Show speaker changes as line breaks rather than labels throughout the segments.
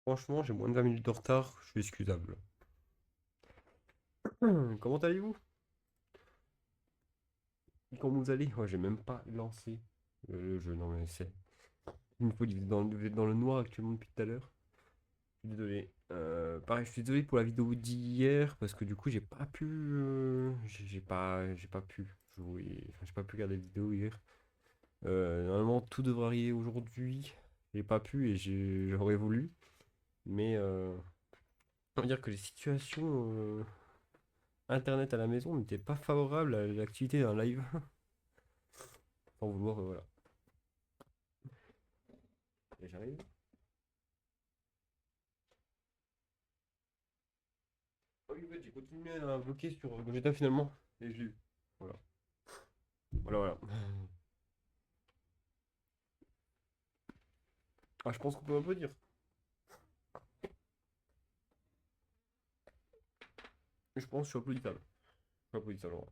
Franchement, j'ai moins de 20 minutes de retard, je suis excusable. Comment allez-vous? Comment vous allez? Ouais, j'ai même pas lancé le jeu, non mais c'est... Une fois, vous êtes dans le noir actuellement depuis tout à l'heure. Je suis désolé. Pareil, je suis désolé pour la vidéo d'hier, parce que du coup, j'ai pas pu... j'ai pas pu jouer... Enfin, j'ai pas pu regarder la vidéo hier. Normalement, tout devrait arriver aujourd'hui. J'ai pas pu et j'aurais voulu. Mais on va dire que les situations... Internet à la maison n'était pas favorable à l'activité d'un live. Sans vouloir, voilà. Et j'arrive. Ah oui, en fait, j'ai continué à bloquer sur Gogeta finalement. Et je l'ai eu. Voilà. Voilà, voilà. Ah, je pense qu'on peut un peu dire. Je pense que je suis applaudissable. Je suis applaudissable, en vrai.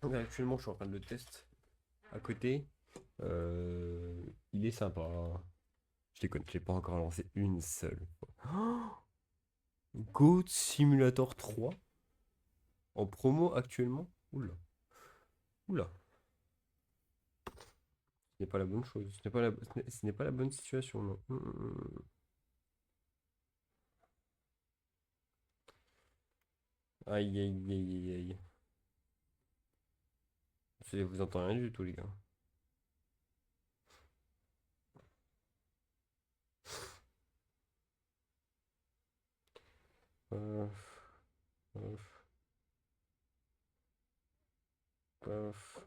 Donc, actuellement, je suis en train de le test à côté. Il est sympa. Je déconne, je l'ai pas encore lancé une seule fois. Oh, Goat Simulator 3 en promo actuellement. Oula, oula. Ce n'est pas la bonne chose. Ce n'est pas la bonne situation, non. Aïe, aïe, aïe, aïe, aïe. Vous entendez rien du tout, les gars. Paf, paf, paf,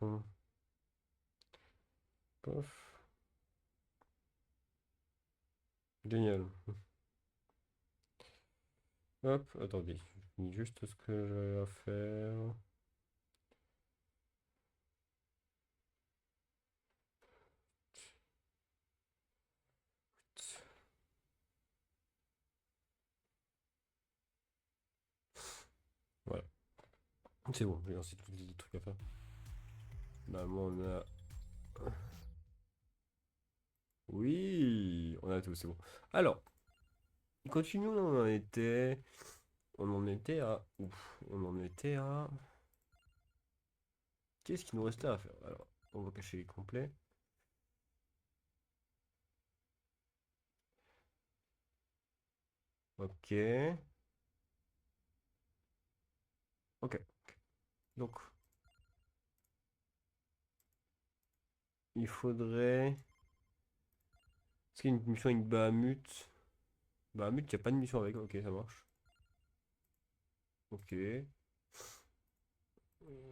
paf. Génial. Hop, attendez. Je finis juste ce que j'ai à faire. Voilà. C'est bon, j'ai lancé tous les trucs à faire. Normalement, on a... Oui, on a tout, c'est bon. Alors, continuons, on en était... On en était à... Ouf, on en était à... Qu'est-ce qu'il nous restait à faire? Alors, on va cacher les complets. Ok. Ok. Donc, il faudrait... Est-ce qu'il y a une mission avec Bahamut? Bahamut, il n'y a pas de mission avec. Ok, ça marche. Ok.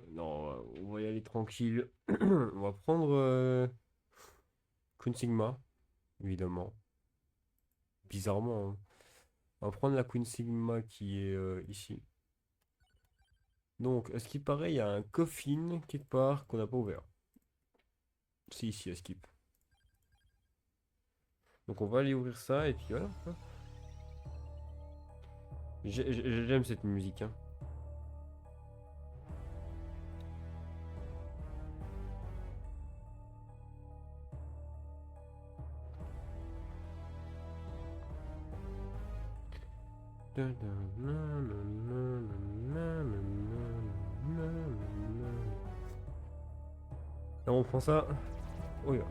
Non, on va y aller tranquille. On va prendre Queen Sigma, évidemment. Bizarrement, hein. On va prendre la Queen Sigma qui est ici. Donc, à ce qui paraît, il y a un coffin quelque part qu'on n'a pas ouvert. Si, ici, à Skip. Donc, on va aller ouvrir ça et puis voilà, quoi. J'aime cette musique, hein. Alors, on prend ça. Oh, yeah.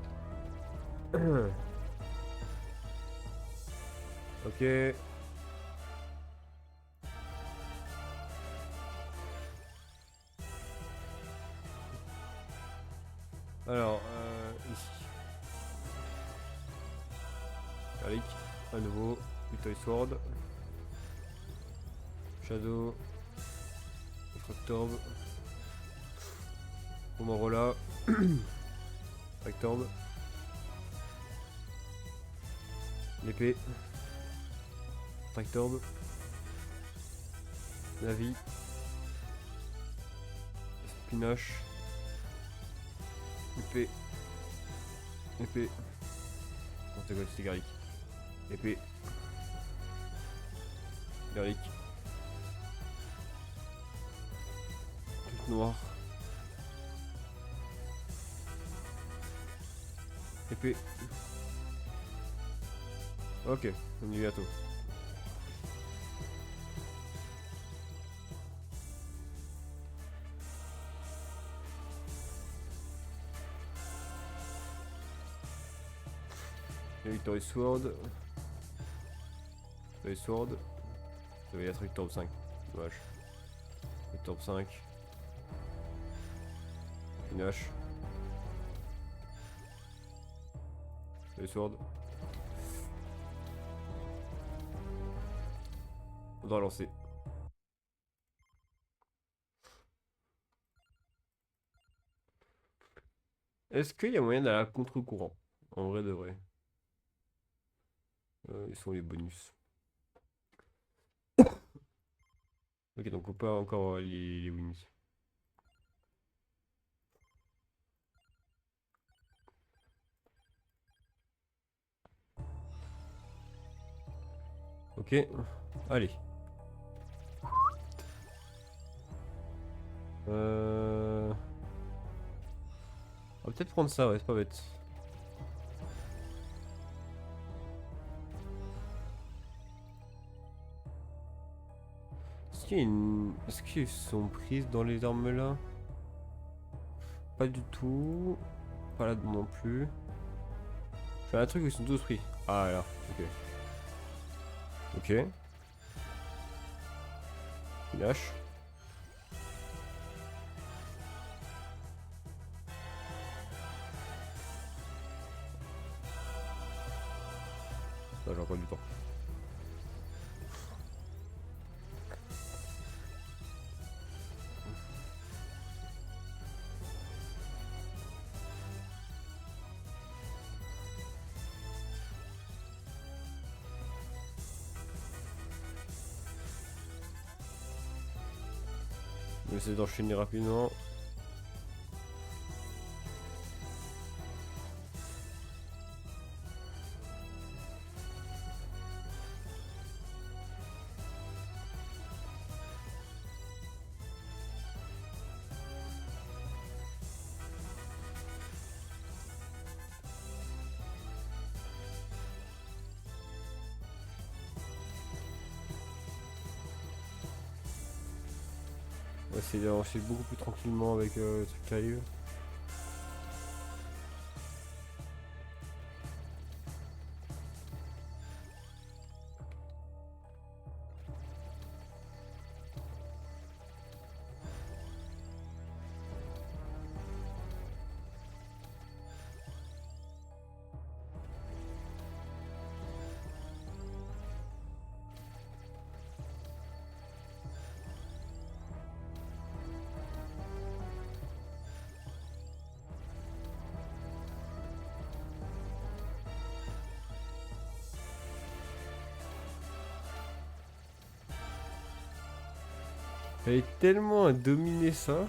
Ok. Alors, ici. Garlic, à nouveau. Toy Sword. Shadow. Fractorb. Pomorola. Fractorb. L'épée. Fractorb. La vie. Spinache. Épée. Épée. Non, c'est quoi? C'est garlic. Épée. Garlic. Truc noir. Épée. Ok, on y est bientôt. Victory Sword. Victory Sword. Ça va être Victor 5. Dommage. Victor 5. Une hache. Victory Sword. On doit lancer. Est-ce qu'il y a moyen d'aller à contre-courant? En vrai de vrai. Ils sont les bonus. Ok, donc on peut encore les wings. Ok, allez. On va peut-être prendre ça, ouais, c'est pas bête. Est-ce qu'ils sont prises dans les armes là? Pas du tout. Pas là non plus. Je fais un truc où ils sont tous pris. Ah là, ok. Ok. Il lâche. Ça, j'ai encore du temps. On va essayer d'enchaîner rapidement. On va essayer d'avancer beaucoup plus tranquillement avec le truc qui arrive. J'avais tellement à dominer ça.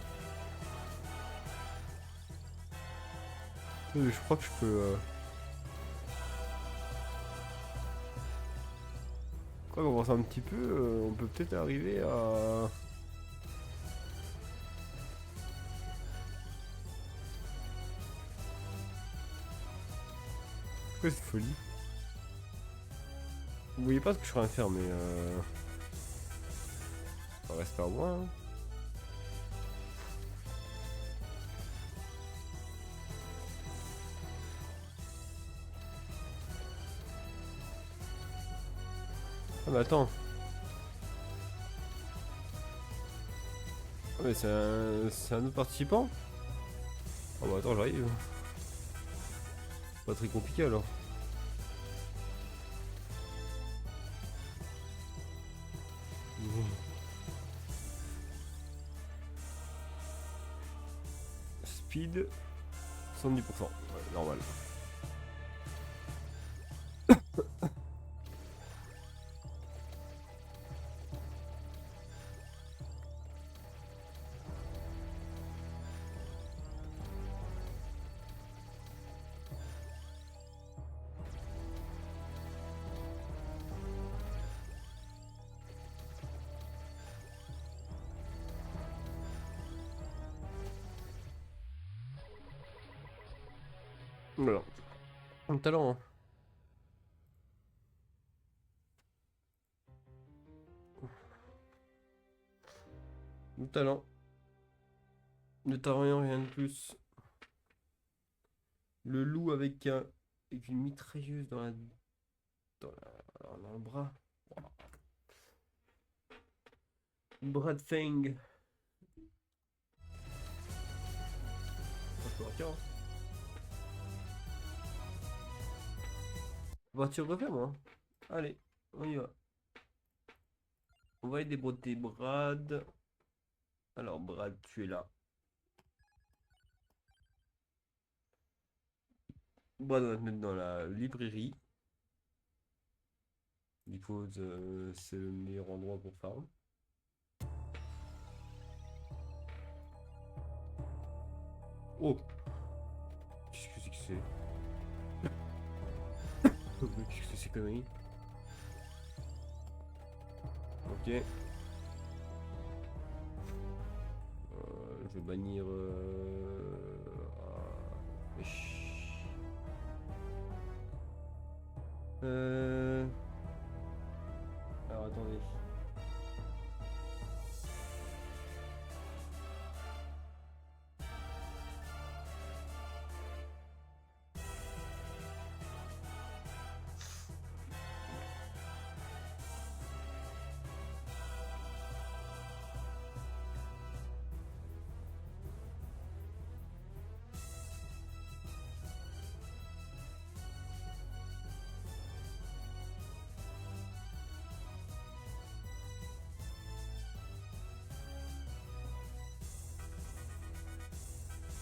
Je crois que je peux. Je crois qu'on avance un petit peu. On peut peut-être arriver à. C'est quoi cette folie? Vous voyez pas ce que je suis en train de faire, mais ça reste pas loin. Hein. Ah, mais attends. Ah, mais c'est un autre participant? Oh bah attends, j'arrive. Pas très compliqué alors. Speed 70%. Ouais, normal. Voilà. Un talent, hein. Du talent. Ne talent, rien de plus. Le loup avec avec une mitrailleuse dans le bras. Wow. Bras de Feng. Je peux partir, hein. Je peux partir refaire, moi. Allez, on y va. On va aller débroter Brad. Alors, Brad, tu es là. Brad, on va te mettre dans la librairie. Il faut, c'est le meilleur endroit pour farm. Oh! Qu'est-ce que c'est que c'est? Qu'est-ce que c'est ces conneries? Ok. Je vais bannir. Alors attendez.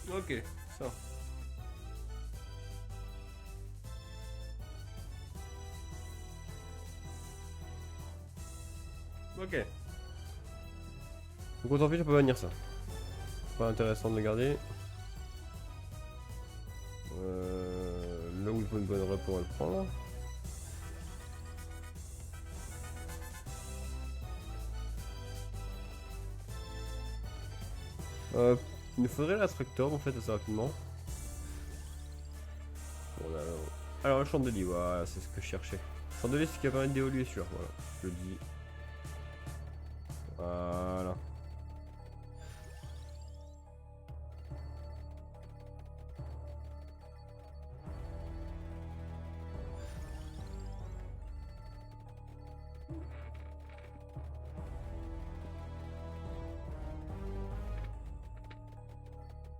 Ok, ça. Ok. Donc autant fait, on peut bannir ça. Pas intéressant de le garder. Là où il faut une bonne rep, on va le prendre. Il nous faudrait l'attractor en fait assez rapidement. Bon, alors le chandelier, voilà, c'est ce que je cherchais. Chandelier, c'est ce qui va permettre d'évoluer sur, voilà, je le dis. Voilà.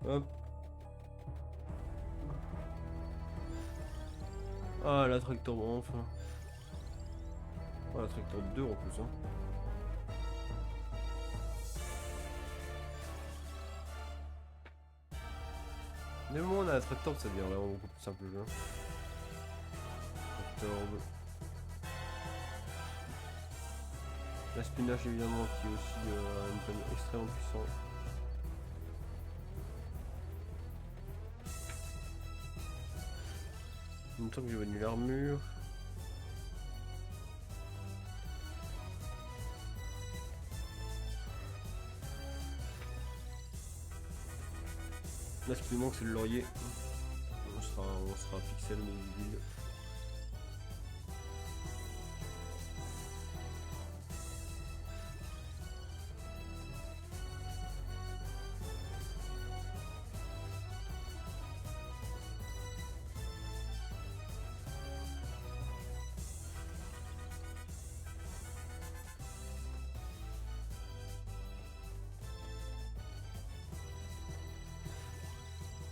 Hop. Ah, l'attractor, bon, enfin. Oh, l'attractor 2 en plus, hein. Dès le moment où on a l'attractor, ça devient vraiment beaucoup plus simple le jeu. Attractor. La spinach évidemment qui est aussi une panne extrêmement puissante. En même temps que j'ai venu l'armure. Là ce qui nous manque c'est le laurier. On sera fixé à l'huile.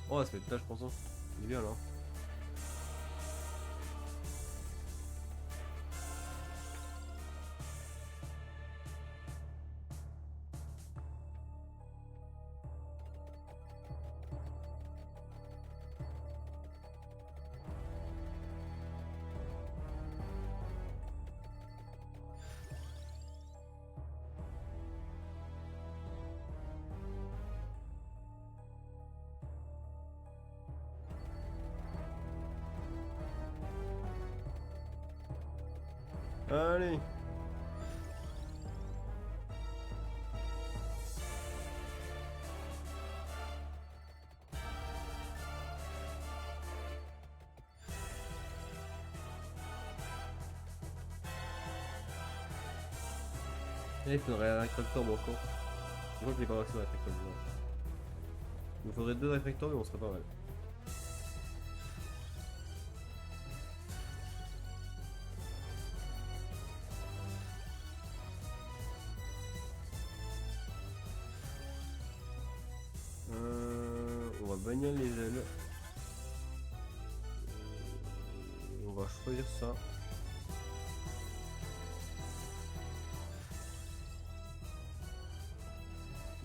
Oh ça va être là je pense. Hein. Il est bien là. Allez. Et il faudrait un tracteur encore. Je crois qu'il est pas maximum réfracteur. Il nous faudrait 2 réfracteurs et on serait pas mal. On va bannir les ailes. On va choisir ça.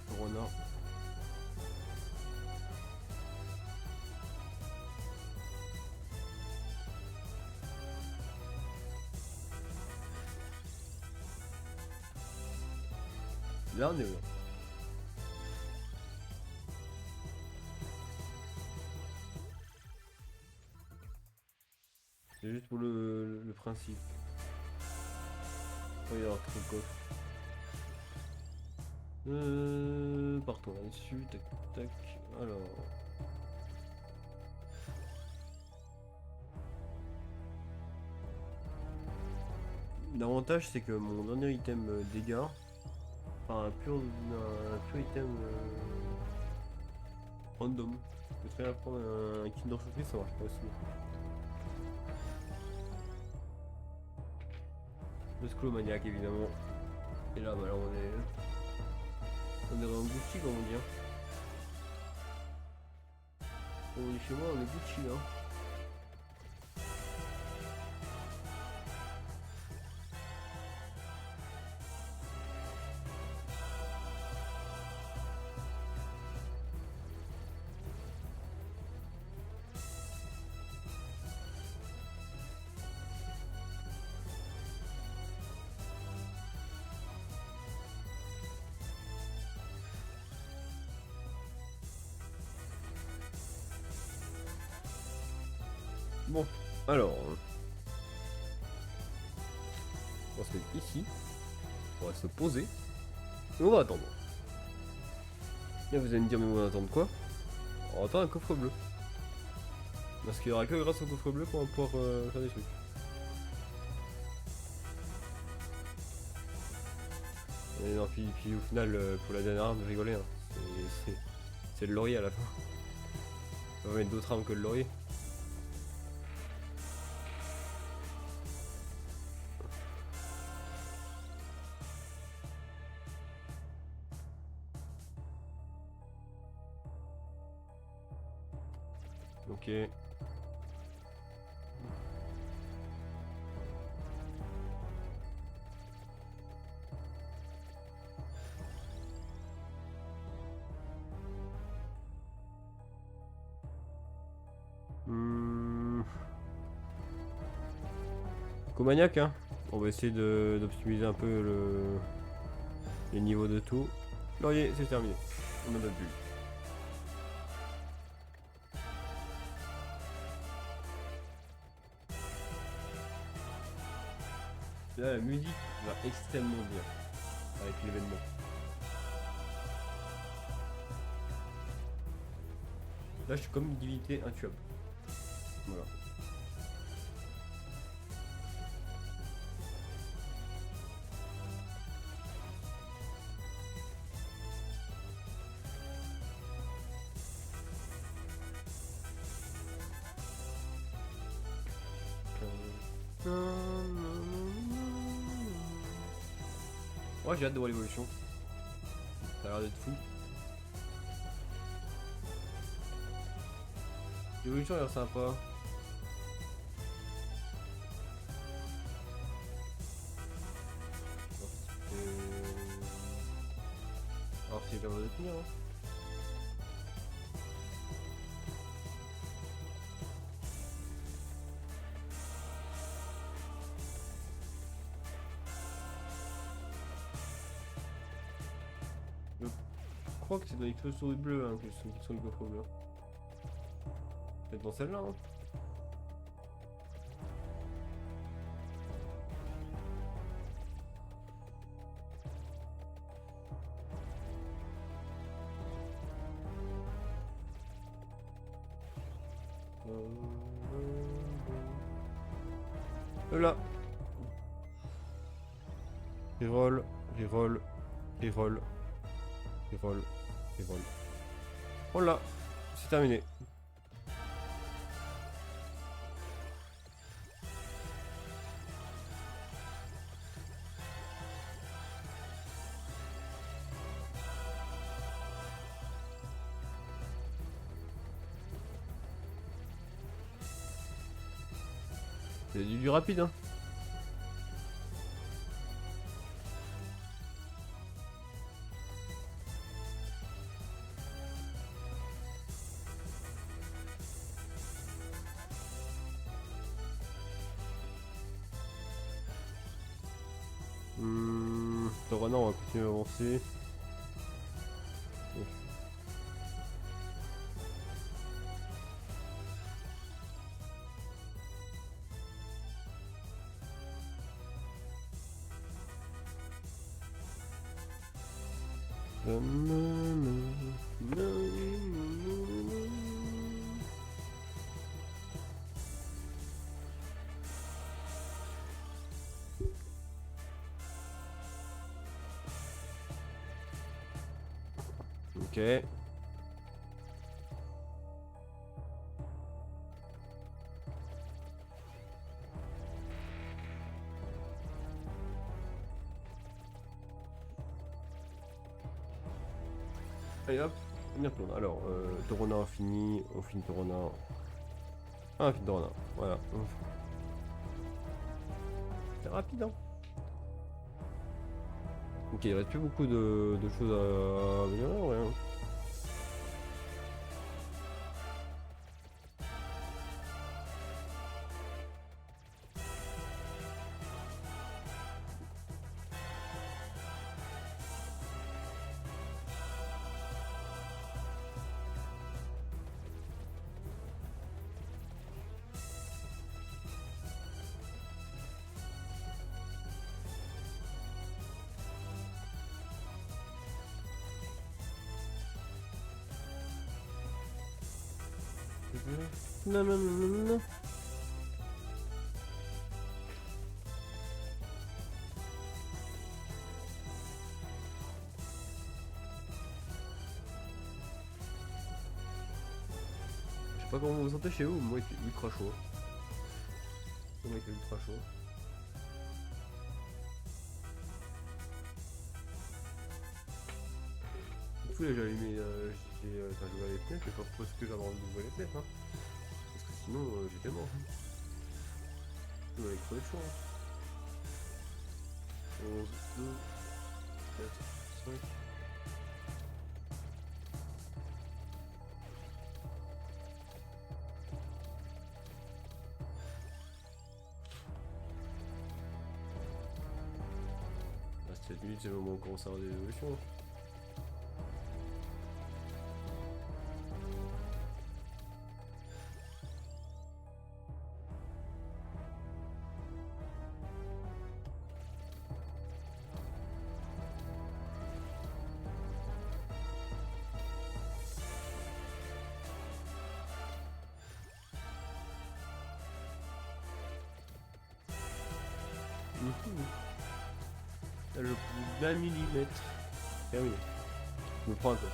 Corona. Là on est où? C'est juste pour le principe. Oh, il y a trop de coffre. Partons là-dessus, tac tac. Alors. L'avantage c'est que mon dernier item dégâts, enfin un pur item random. Je peux très bien prendre un Kinder Surprise, ça marche pas aussi. Le Sclomaniac évidemment. Et là bah là on est dans Gucci comme on dit. Hein. On est chez moi, on est Gucci là. Bon, alors, on va se mettre ici, on va se poser, et on va attendre. Et vous allez me dire, mais on va attendre quoi? On va attendre un coffre bleu. Parce qu'il n'y aura que grâce au coffre bleu qu'on va pouvoir faire des trucs. Et non, puis au final, pour la dernière arme, rigoler, hein. C'est le laurier à la fin. On va mettre d'autres armes que le laurier. Ok. Comaniac, hein. On va essayer d'optimiser un peu les niveaux de tout. Laurier, c'est terminé. On en a plus. Là, la musique va extrêmement bien avec l'événement. Là, je suis comme une divinité intuable. Voilà. Ouais, j'ai hâte de voir l'évolution. Ça a l'air d'être fou. L'évolution a l'air sympa. Alors c'est capable de tenir, hein. Je crois que c'est dans les souris bleues hein, que sont les coffres bleus. Peut-être dans celle-là, hein. Là. Reroll, reroll, reroll. Reroll. Reroll. Oh là, c'est terminé. C'est du rapide, hein. Torana, on va continuer à avancer. Ok. Allez hop, bien tourne. Alors, Torona on finit Torona. Ah, on finit Torona, voilà. C'est rapide, hein. Ok, il reste plus beaucoup de choses à améliorer, ouais. Non, non, non, non, non. Je sais pas comment vous vous sentez chez vous, moi il fait ultra chaud. Moi il fait ultra chaud. Du coup là j'ai allumé, enfin j'ai ouvert les fenêtres, c'est pas parce que j'avais envie d'ouvrir les fenêtres, hein. Parce que sinon j'étais mort. On avait crevé chaud, hein. 11, 12, 4, 5. Ah, 7 minutes, c'est le moment où on commence à avoir des évolutions. Le plus d'un millimètre. Terminé. Je me prends un peu.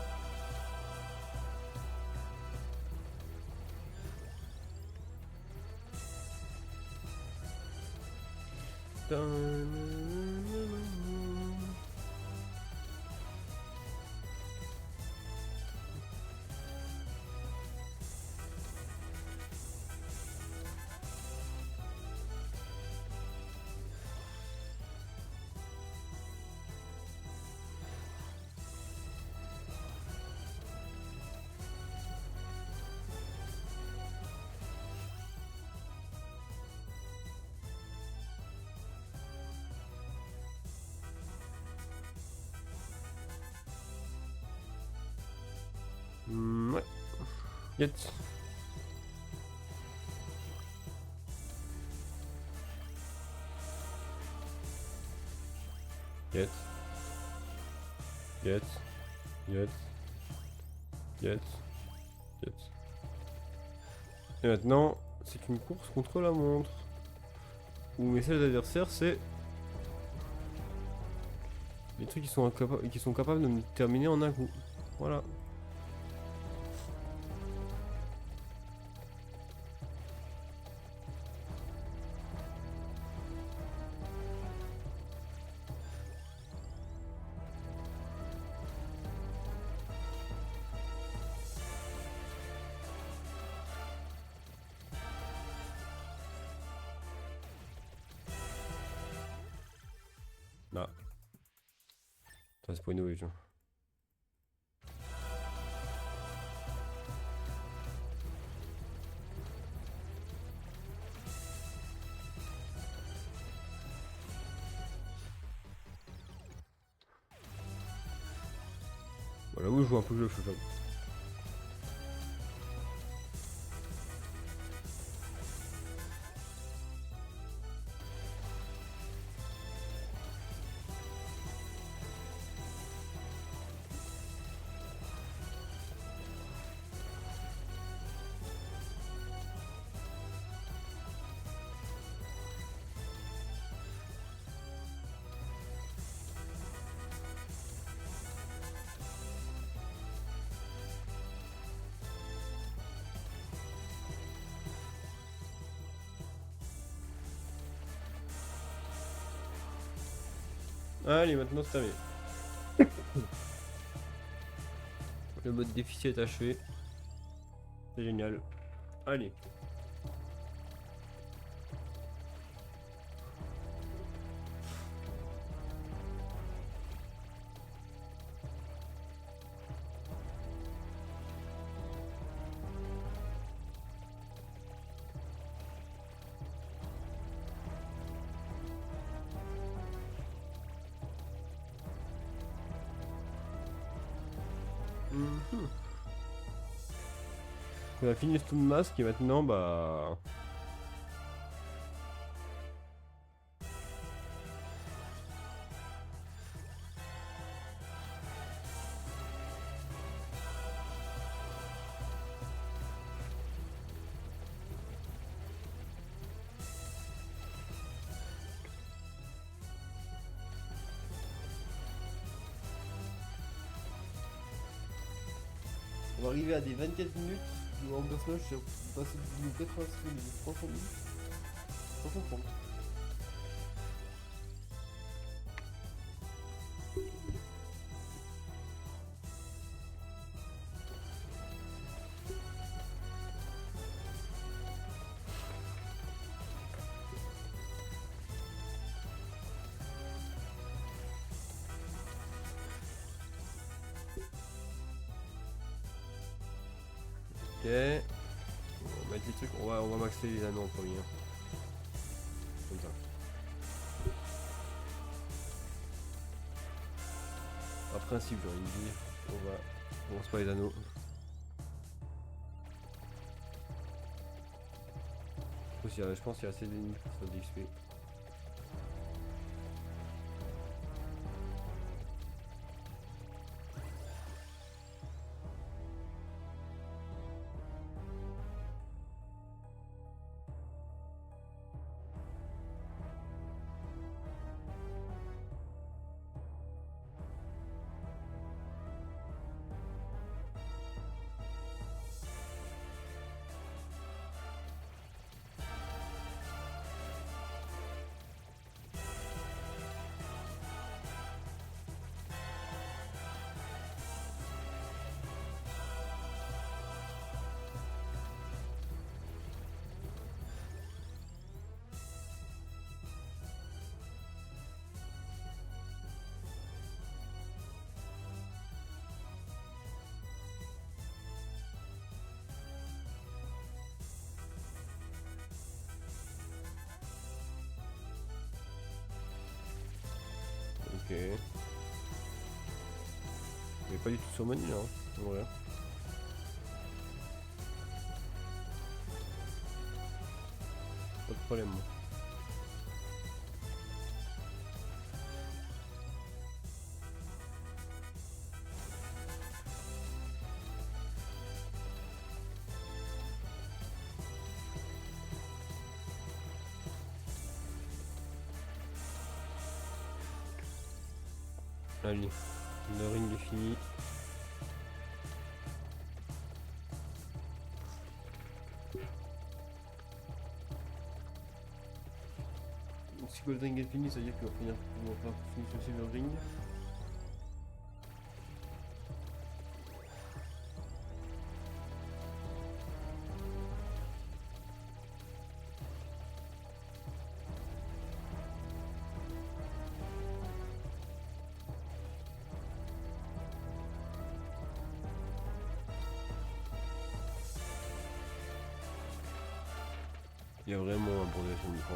Ouais. Yet. Yet. Yet. Yet. Yet. Yet. Et maintenant, c'est une course contre la montre. Où mes seuls adversaires, c'est Les trucs qui sont capables de me terminer en un coup. Voilà. Là. Ça c'est pas une nouvelle, voilà où je joue un peu le jeu, Allez, maintenant c'est terminé. Le mode déficit est achevé. C'est génial. Allez. On a fini tout le masque et maintenant bah... On va arriver à des 24 minutes où en personnage je suis passé de 80 secondes de 300 minutes. 330. Ok. On va mettre les trucs, on va maxer les anneaux en premier. Comme ça. Par principe, j'ai envie de dire, on lance pas les anneaux. Je pense qu'il y a assez d'ennemis pour ça d'XP. Ok. Mais pas du tout sur menu là. Hein. Voilà. Pas de problème. Allez, le ring est fini. Si le ring est fini, ça veut dire qu'on va finir aussi le ring. Il y a vraiment un bordel sur le micro.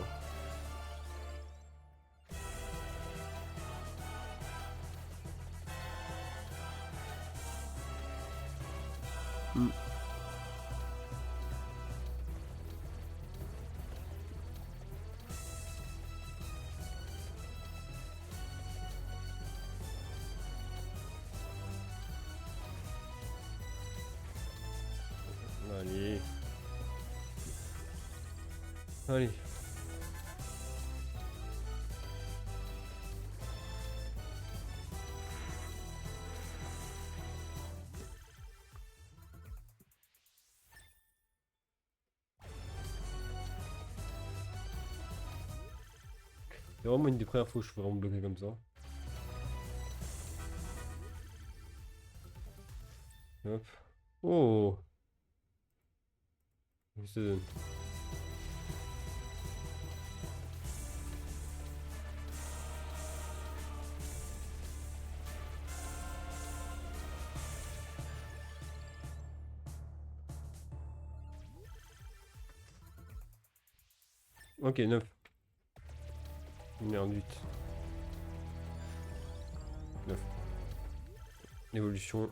Allez. Allez. C'est vraiment une des premières fois que je suis vraiment bloqué comme ça. Hop. Oh. Qu'est-ce que ça donne? Ok, 9. Merde, 8. 9. Évolution.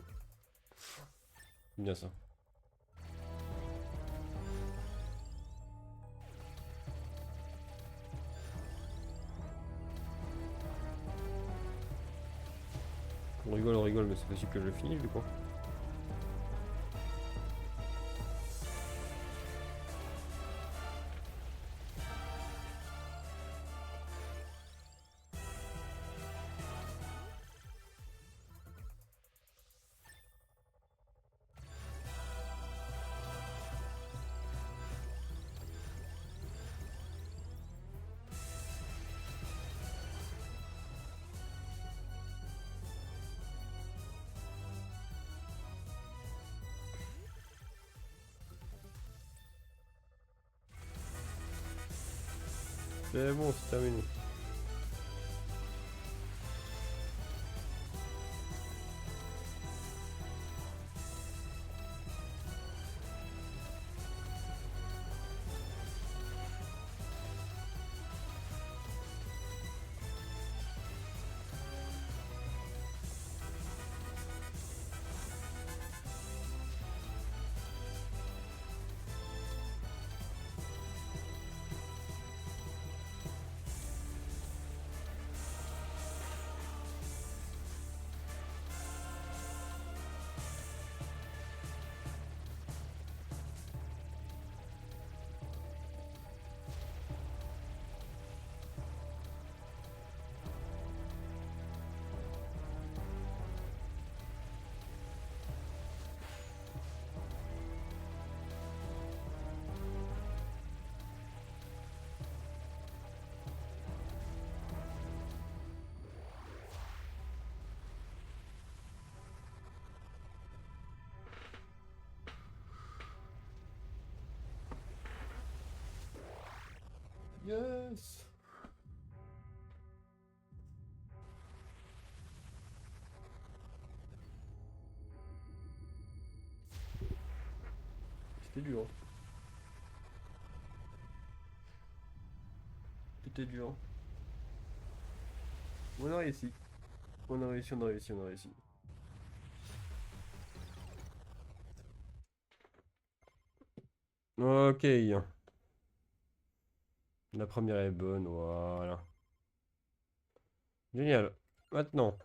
Bien ça. On rigole, mais c'est possible que je finisse du coup. C'est bon, c'est terminé. Yes. C'était dur. C'était dur. On a réussi. On a réussi, on a réussi, on a réussi. Ok. La première est bonne, voilà. Génial. Maintenant.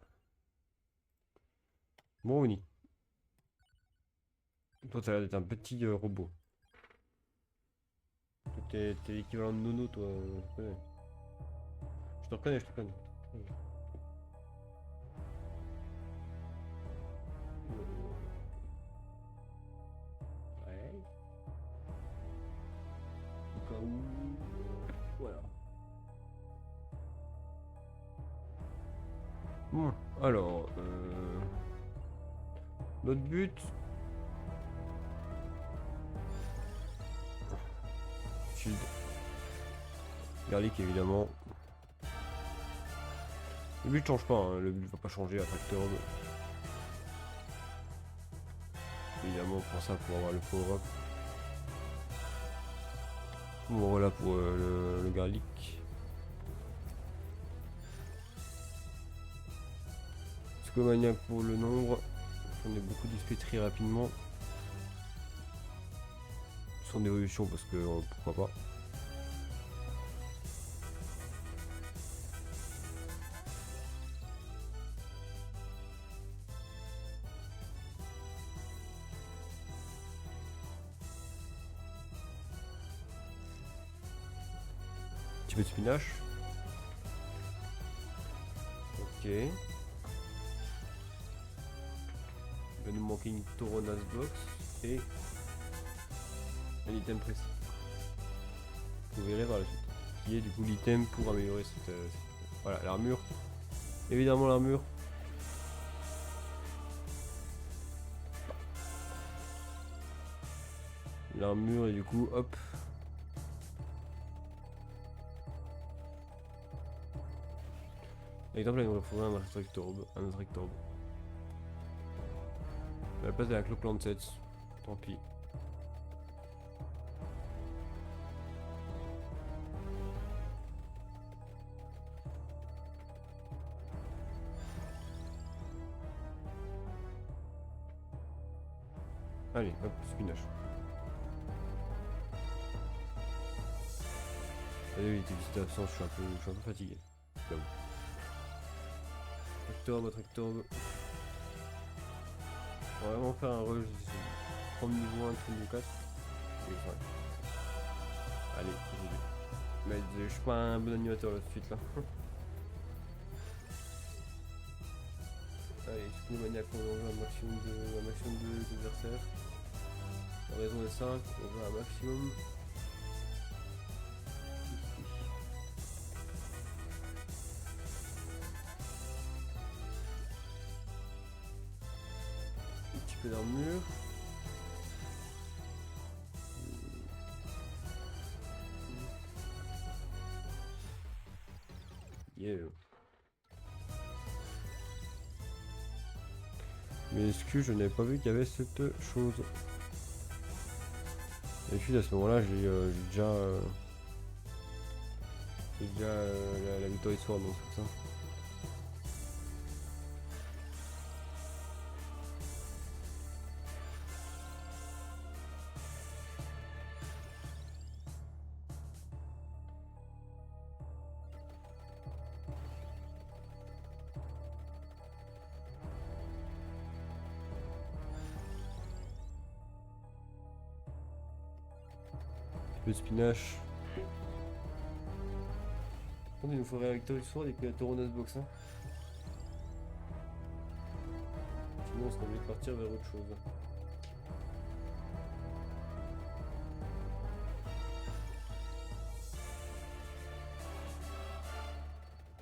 Brownie. Toi, t'as l'air d'être un petit robot. T'es l'équivalent de Nono, toi. Je te reconnais, je te reconnais. Bon, alors, notre but. Shield. Garlic évidemment. Le but change pas, hein. Le but va pas changer à Tractor. Évidemment, on prend ça pour avoir le power up. Bon, voilà pour le garlic. Scomaniac pour le nombre. On est beaucoup d'XP très rapidement. Son évolution parce que pourquoi pas. Petit peu de spinach. Ok. Il va nous manquer une Tauronas box et un item précis. Vous verrez par la suite. Qui est du coup l'item pour améliorer cette. Voilà, l'armure. Évidemment l'armure. L'armure et du coup hop. Par exemple, là, il nous faudrait un Restrictor Orb. Un Restrictor Orb. À la place de la Cloak Lancet. Tant pis. Allez, hop, spinach. Allez, oui, t'es visité absent, je suis un peu fatigué. Là Tractor. On va vraiment faire un rush. Prendre niveau 1, niveau 4. Oui, ouais. Allez, j'ai vu. Mais je suis pas un bon animateur là tout de suite là. Allez, Scomaniac, on veut un maximum d'adversaires. La raison est simple, on veut un maximum. Un petit peu d'armure. Yeah. Mais est-ce que je n'avais pas vu qu'il y avait cette chose? Et puis à ce moment-là, j'ai déjà, la Victory Sword, donc c'est ça. Le spinach. Il nous faudrait un Victory Sword et puis la Tauronas box. Hein. Sinon, on serait obligé de partir vers autre chose.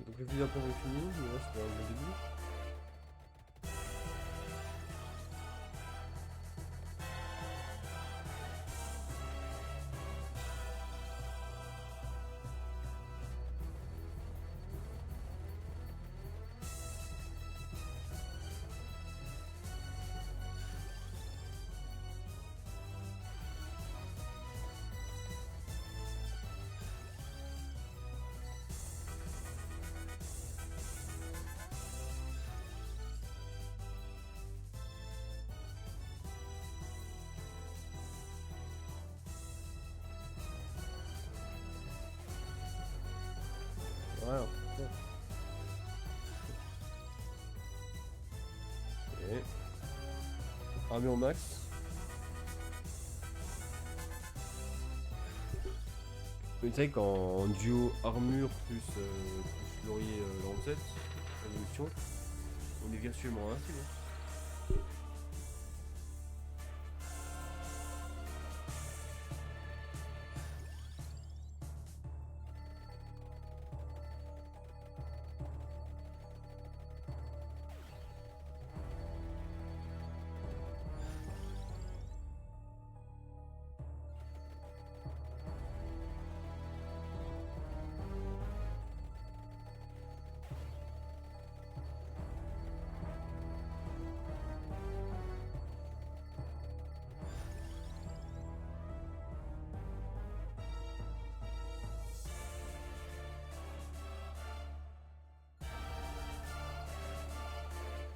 Donc le fusil à pompe est fini, mais là c'est un bon début. Voilà. Ok. Armure max. Mais tu sais qu'en duo armure plus laurier lancette, évolution, on est virtuellement invincible.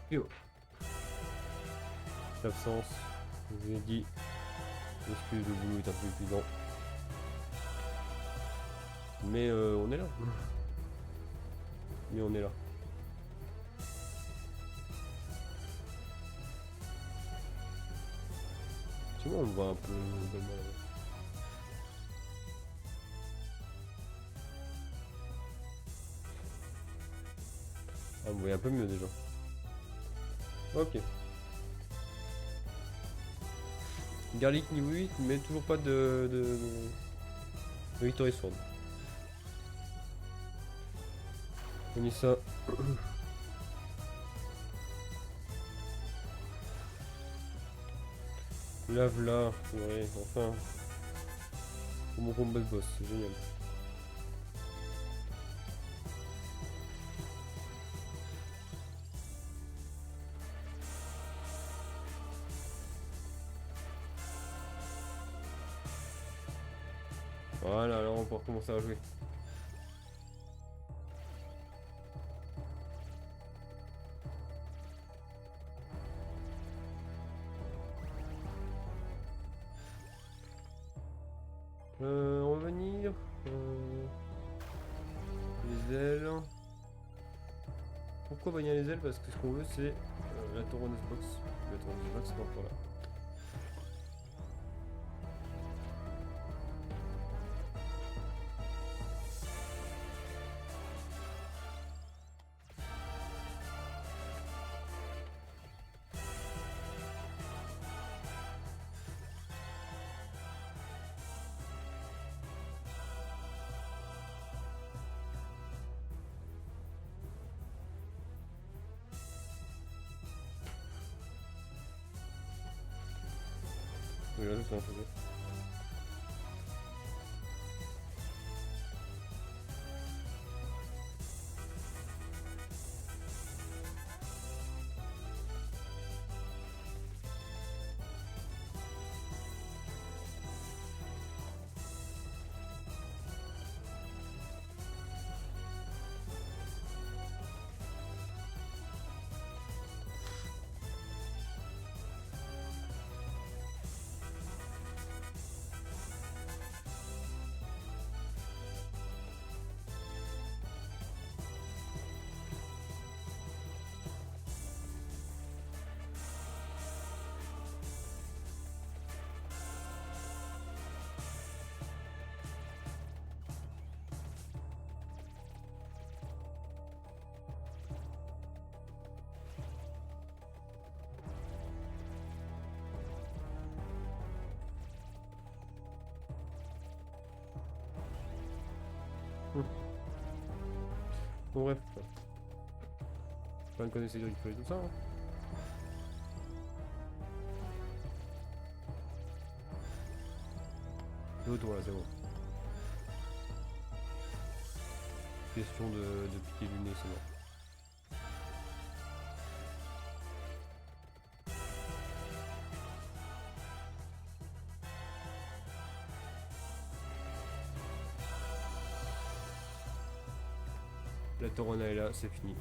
Et oh. L'absence, je vous ai dit, parce que le boulot est un peu épuisant. Mais on est là. Mais on est là. Tu vois, on voit un peu de mal. Ah, on voit un peu mieux déjà. Ok. Garlic niveau 8, mais toujours pas de Victory Sword. On dit ça. Lave là, ouais, enfin. Pour mon combat de boss, c'est génial. Voilà, alors on peut recommencer à jouer. Revenir. Les ailes. Pourquoi bannir les ailes? Parce que ce qu'on veut c'est la Tauronus Box. La Tauronus Box c'est encore là. Regardez, c'est un peu. Bon bref. Pas une connaissance du tout ça. Hein. L'autre voilà, c'est bon. Question de piquer du nez, c'est mort. La Torona est là, c'est fini.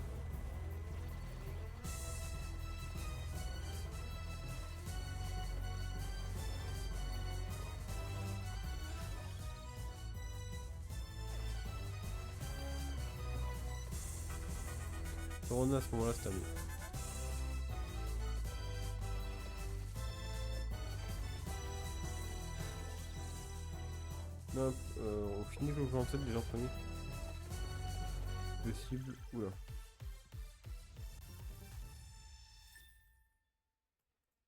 Torona à ce moment-là, c'est terminé. Non, on finit le jeu en 7 déjà en premier. Possible. Oula.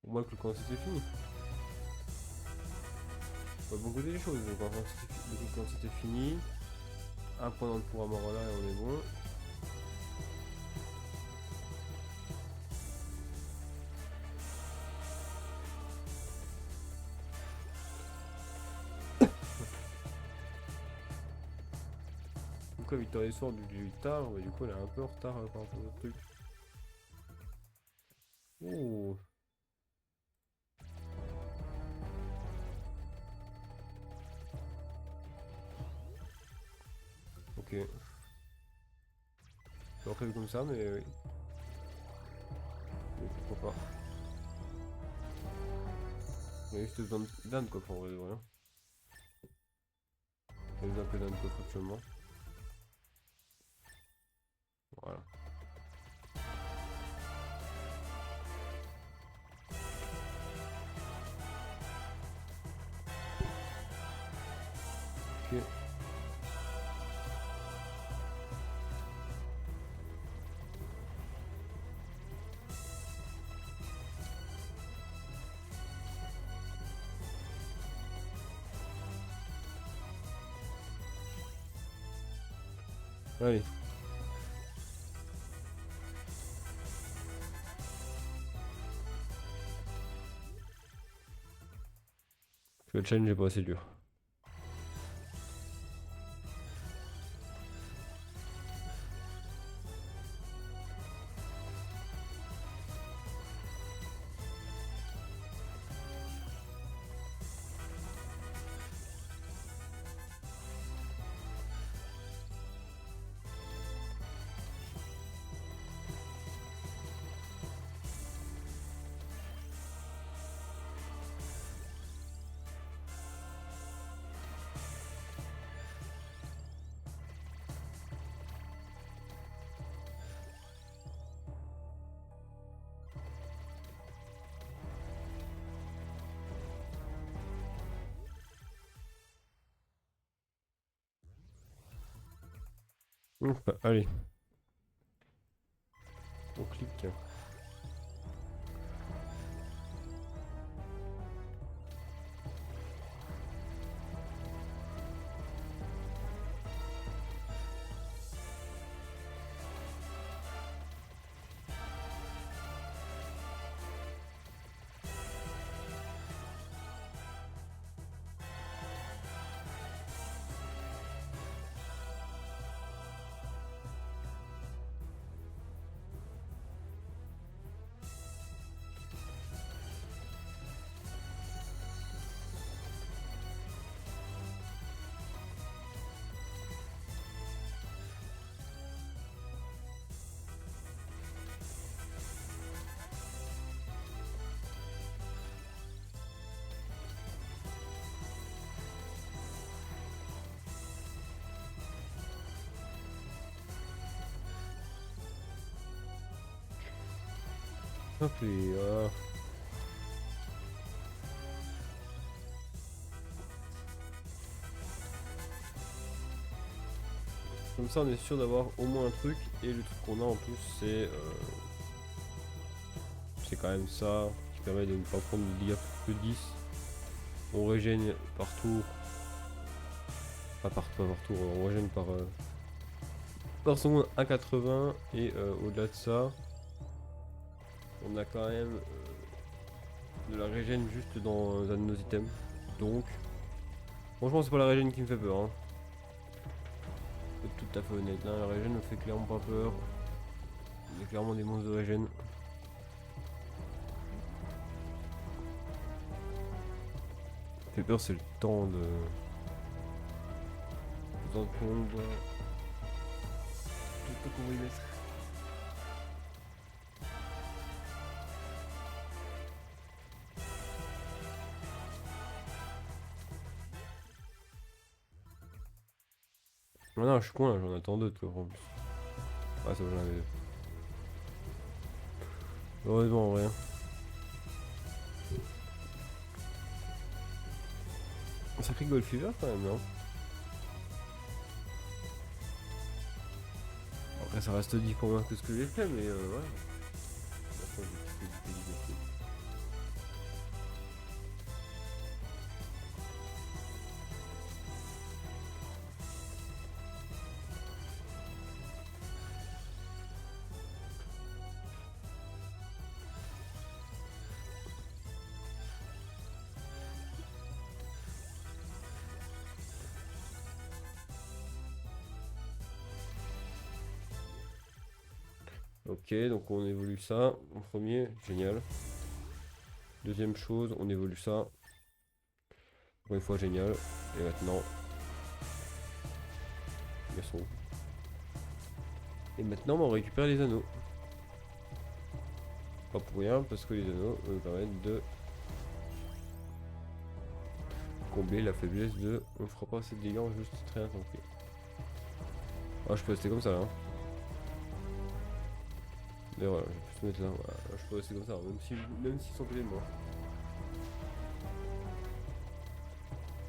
Au moins que le camp c'est fini. Pas bon côté des choses, donc quand c'était fini. Un point dans le pour mort là et on est bon. Pourquoi Victory Sword du tard, mais du coup elle est un peu en retard par rapport au truc. Oh. Ok. Pas prévu comme ça, mais oui. pourquoi pas. On a juste besoin d'un coffre en vrai de rien. On a besoin que d'un coffre actuellement. Voilà. Ok. Allez. Le challenge est pas assez dur. Allez. On clique. Hop et comme ça on est sûr d'avoir au moins un truc. Et le truc qu'on a en plus c'est quand même ça qui permet de ne pas prendre de dégâts plus que 10. On régène par tour. Pas par tour, on régène par seconde à 80 et au-delà de ça on a quand même de la régène juste dans un de nos items. Donc franchement c'est pas la régène qui me fait peur hein. Faut être tout à fait honnête, là, la régène me fait clairement pas peur. Il y a clairement des monstres de régène. Ce qui fait peur c'est le temps de combo. Je sais pas comment y mettre. Oh non, je suis con là, j'en attends d'autres quoi en plus. Ah, ça va, j'en avais deux. Heureusement, en vrai. Un sacré Gold Fever quand même, non? Après, ça reste 10 pour moins que ce que j'ai fait, mais ouais. Après, j'ai kiffé du PvP. Ok, donc on évolue ça en premier, génial. Deuxième chose, on évolue ça. Encore une fois, génial. Et maintenant, garçon. Et maintenant, on récupère les anneaux. Pas pour rien, parce que les anneaux permettent de combler la faiblesse de on fera pas assez de dégâts en juste très intenté. Ah, je peux rester comme ça là. Hein. D'ailleurs, voilà, je vais plus mettre là. Voilà, je peux rester comme ça, même si sans péter de moi.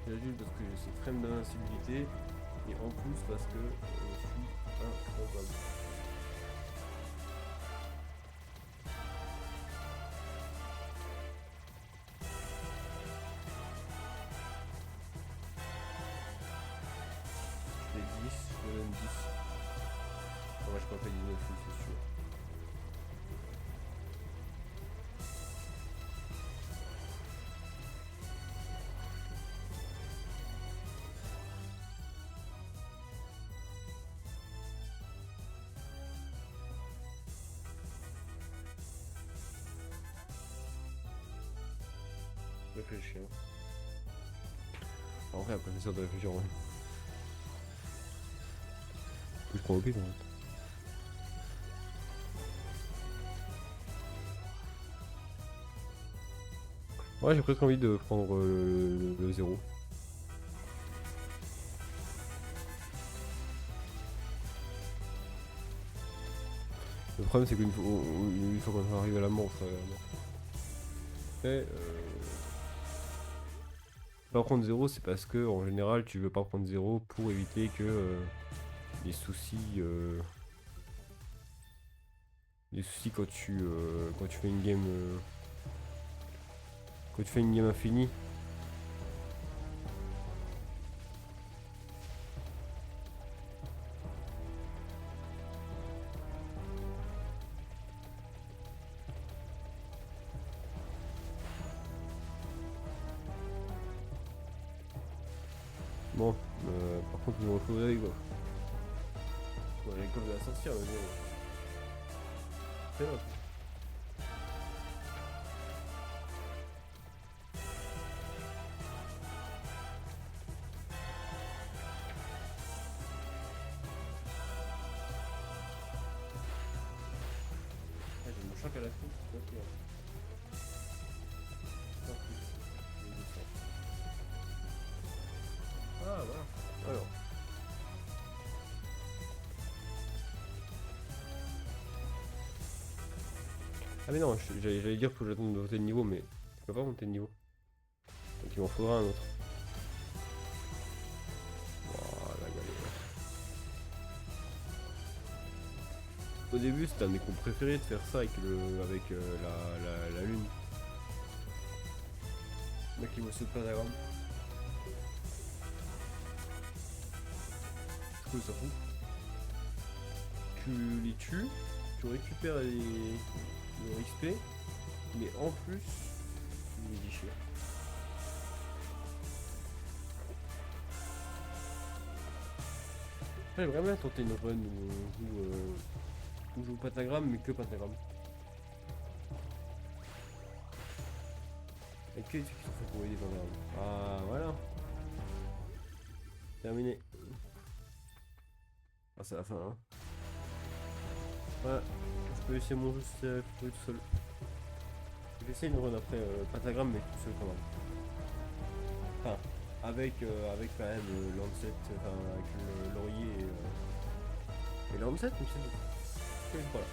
J'adulte parce que j'ai cette frame d'invincibilité et en plus parce que je suis incroyable. Je fais 10, je me donne 10. Enfin, moi je peux pas 19, c'est sûr. Réfléchir. En vrai, après c'est sûr de réfléchir. Ouais. Je prends au pif en fait. Ouais, j'ai presque envie de prendre le 0. Le problème c'est qu'une fois qu'on arrive à la mort, ça va. Après, pas prendre 0, c'est parce que en général tu veux pas prendre 0 pour éviter que les soucis quand tu fais une game quand tu fais une game infinie. Bon, par contre, je me retrouve avec quoi. Bon, j'ai comme de la sorcière, mais bon. C'est vrai. Ah, j'ai mon choc à la fin. Ok. Sans plus. J'ai 200. Ah, voilà. Alors. Ah, mais non, j'allais dire que j'attends de monter de niveau, mais tu peux pas monter de niveau. Donc il m'en faudra un autre. Oh, la galère. Au début, c'était un de mes coups préférés de faire ça avec, la lune. Le mec, il me saute pas d'agramme. Du coup, ça fout. Tu les tues, tu récupères le XP, mais en plus, tu les déchires. J'aimerais vraiment tenter une run où je joue pentagramme, mais que pentagramme. Et que tu fais pour aider pentagramme. Ah, voilà. Terminé. Ah, c'est la fin, hein. Ouais, je peux laisser mon jeu tout seul. J'essaie une run après pentagramme, mais tout seul quand même. Enfin, avec quand même Lancet, enfin, avec le laurier et Lancet, mais c'est voilà.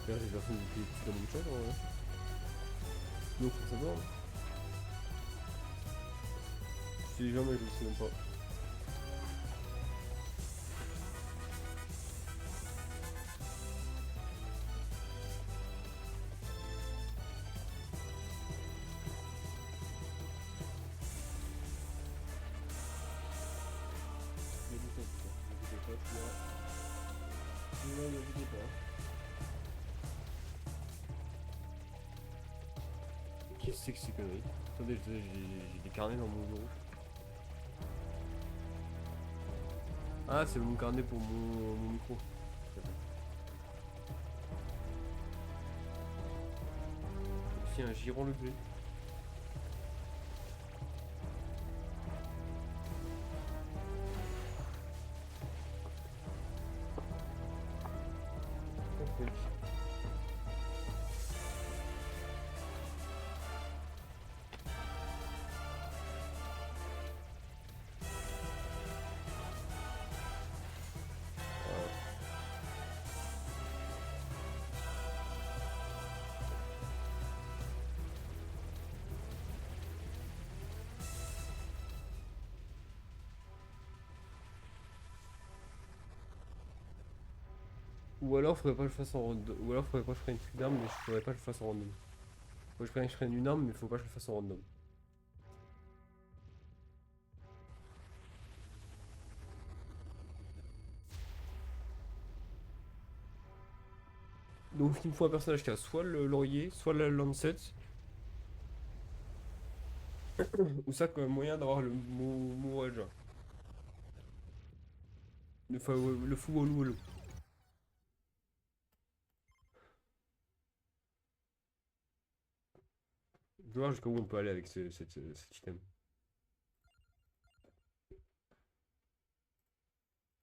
J'ai personne qui est dans mon chat, en vrai. Donc, faut savoir. Si jamais, je le sais même pas. Qu'est-ce que c'est que ces conneries? Attendez, j'ai des carnets dans mon bureau. Ah, c'est mon carnet pour mon micro. Aussi un giron levé. Ou alors faudrait pas que je fasse en random. Ou alors faudrait pas que je prenne une arme, mais je faudrait pas que je fasse en random. Faut que je prenne une arme, mais faut pas que je le fasse en random. Donc il me faut un personnage qui a soit le laurier, soit la lancette, ou ça comme moyen d'avoir le mon Raja. Le fou Wolo Wolo. Je vais voir jusqu'où on peut aller avec cet item.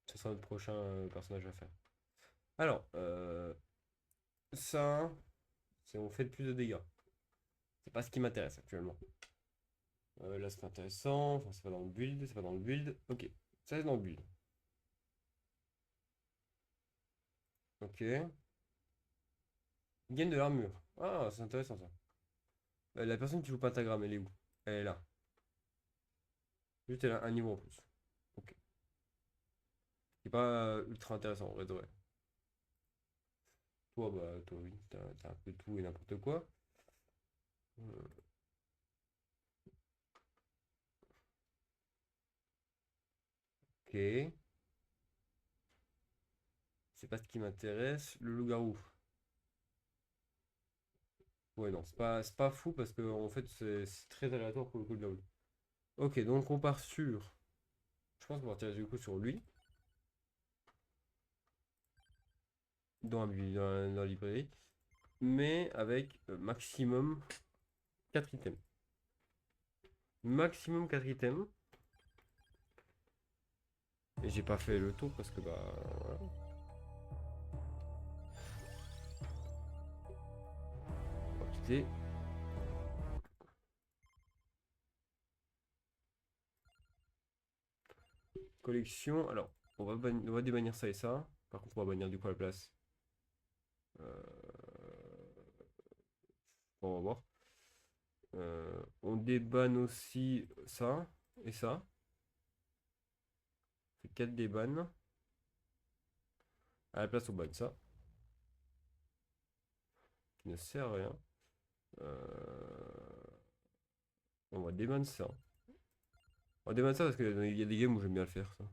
Ce sera notre prochain personnage à faire. Alors, ça, c'est on fait plus de dégâts. C'est pas ce qui m'intéresse actuellement. Là, c'est intéressant. Enfin, c'est pas dans le build. C'est pas dans le build. Ok. Ça, c'est dans le build. Ok. Gain de l'armure. Ah, c'est intéressant ça. La personne qui joue pentagramme, elle est où? Elle est là. Juste, elle a un niveau en plus. Ok. C'est pas ultra intéressant, en vrai de vrai. Toi, bah, toi, oui. T'as un peu tout et n'importe quoi. Euh, ok. C'est pas ce qui m'intéresse. Le loup-garou. Ouais, non, c'est pas fou parce que en fait, c'est très aléatoire pour le coup de loup. Ok, donc on part sur. Je pense qu'on va partir du coup sur lui. Dans la librairie. Mais avec maximum 4 items. Maximum 4 items. Et j'ai pas fait le tour parce que bah. Voilà. On va quitter. Collection. Alors, on va débannir ça et ça. Par contre, on va bannir du coup à la place. Bon, on va voir. On débanne aussi ça et ça. C'est 4 débannes. À la place, on banne ça. Qui ne sert à rien. On va débanne ça. On va débanne ça parce qu'il y a des games où j'aime bien le faire, ça.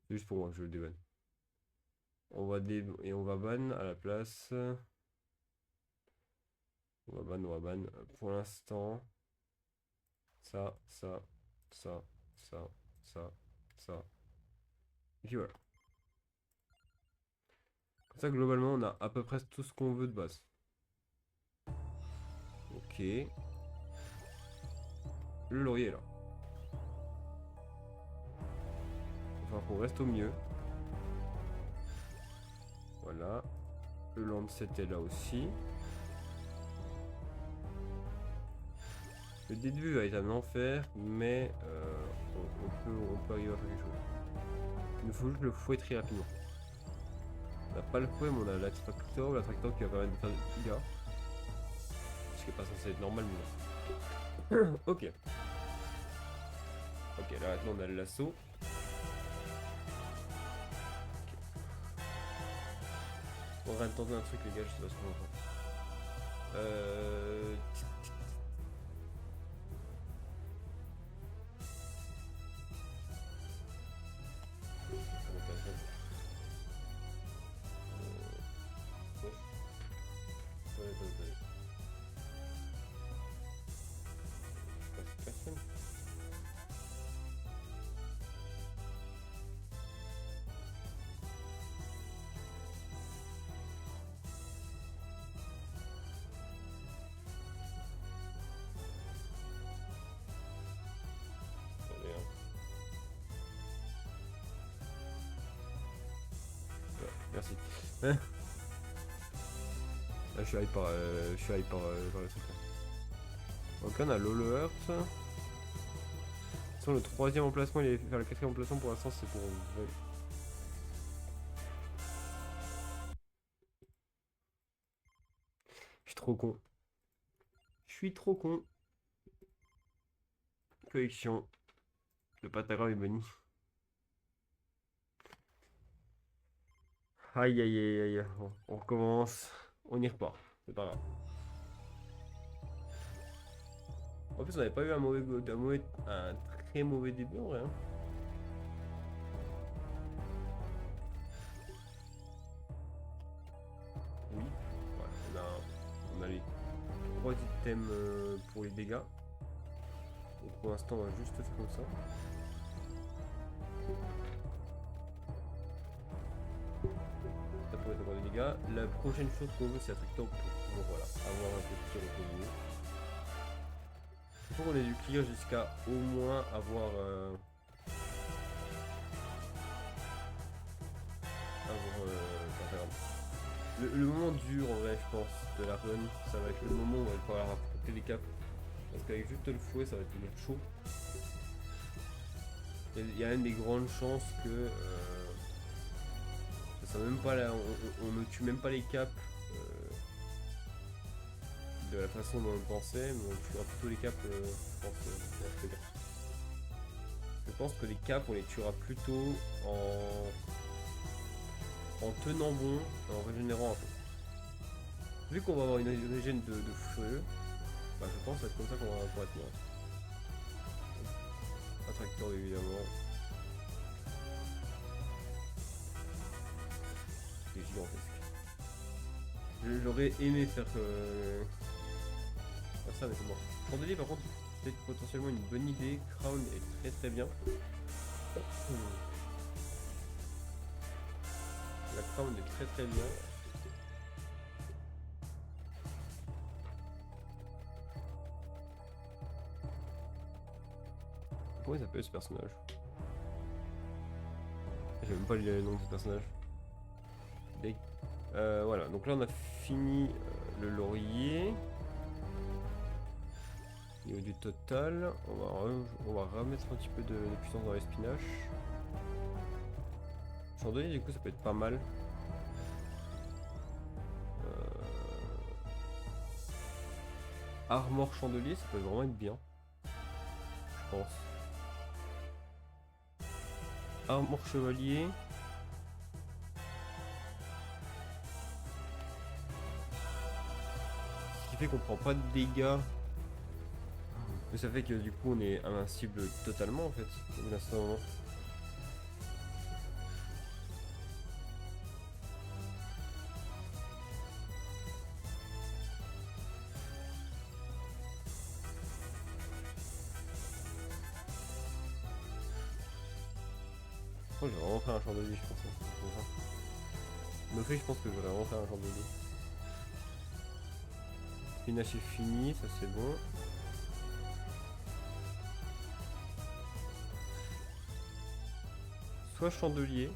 C'est juste pour moi que je le débanne. Et on va ban à la place. On va ban. Pour l'instant, ça, ça, ça, ça, ça, ça. Et puis voilà. Comme ça, globalement, on a à peu près tout ce qu'on veut de base. Ok. Le laurier est là. Il va falloir qu'on reste au milieu. Voilà. Le Lancet est là aussi. Le début va être un enfer, mais on peut arriver à faire quelque chose. Il nous faut juste le fouet très rapidement. On n'a pas le fouet, mais on a l'attracteur. L'attracteur qui va permettre de faire des dégâts. Ce qui n'est pas censé être normal, mais non. Ok. Ok, là maintenant on a le lasso. On va tenter un truc, les gars, je sais pas ce qu'on va faire. merci. Hein. Là, je suis hype par le truc là. Donc là, on a Lolo Heart. De toute façon, le troisième emplacement, il est faire le quatrième emplacement pour l'instant, c'est pour. Ouais. Je suis trop con. Je suis trop con. Collection. Le Patagon et Bunny. Aïe aïe aïe aïe. Bon, on recommence. On y repart. C'est pas grave. En plus, on n'avait pas eu un très mauvais début en vrai. Hein. Oui. Ouais, on a les 3 items pour les dégâts. Donc pour l'instant, on va juste faire comme ça. Ça pourrait avoir des dégâts. La prochaine chose qu'on veut, c'est un tracteur pour voilà, avoir un peu de tir au niveau. Il faut qu'on ait du clear jusqu'à au moins avoir. Le moment dur en vrai, je pense, de la run, ça va être le moment où on va pouvoir affronter les caps. Parce qu'avec juste le fouet, ça va devenir chaud. Il y a même des grandes chances que ça même pas on ne tue même pas les caps de la façon dont on pensait, mais on tuera plutôt les caps, je pense que les caps, on les tuera plutôt en tenant bon et en régénérant un peu. Vu qu'on va avoir une régène de feu, bah je pense que ça va être comme ça qu'on va pouvoir être mort. Un tracteur évidemment. C'est gigantesque. J'aurais aimé faire ça, mais c'est bon. Chandelier par contre, c'est potentiellement une bonne idée. Crown est très très bien. La crown est très très bien. Comment il s'appelle ce personnage? J'ai même pas le nom de ce personnage. Voilà, donc là on a fini le laurier. Au niveau du total, on va remettre un petit peu de puissance dans les spinaches. Chandelier du coup ça peut être pas mal. Armor chandelier ça peut vraiment être bien. Je pense. Armor chevalier. Ce qui fait qu'on prend pas de dégâts. Mais ça fait que du coup on est invincible totalement en fait. Au bout d'un moment. Je vais vraiment faire un chandelier je pense. Me fait je pense que je vais vraiment faire un chandelier. Spinach est fini, ça c'est bon. Soit chandelier.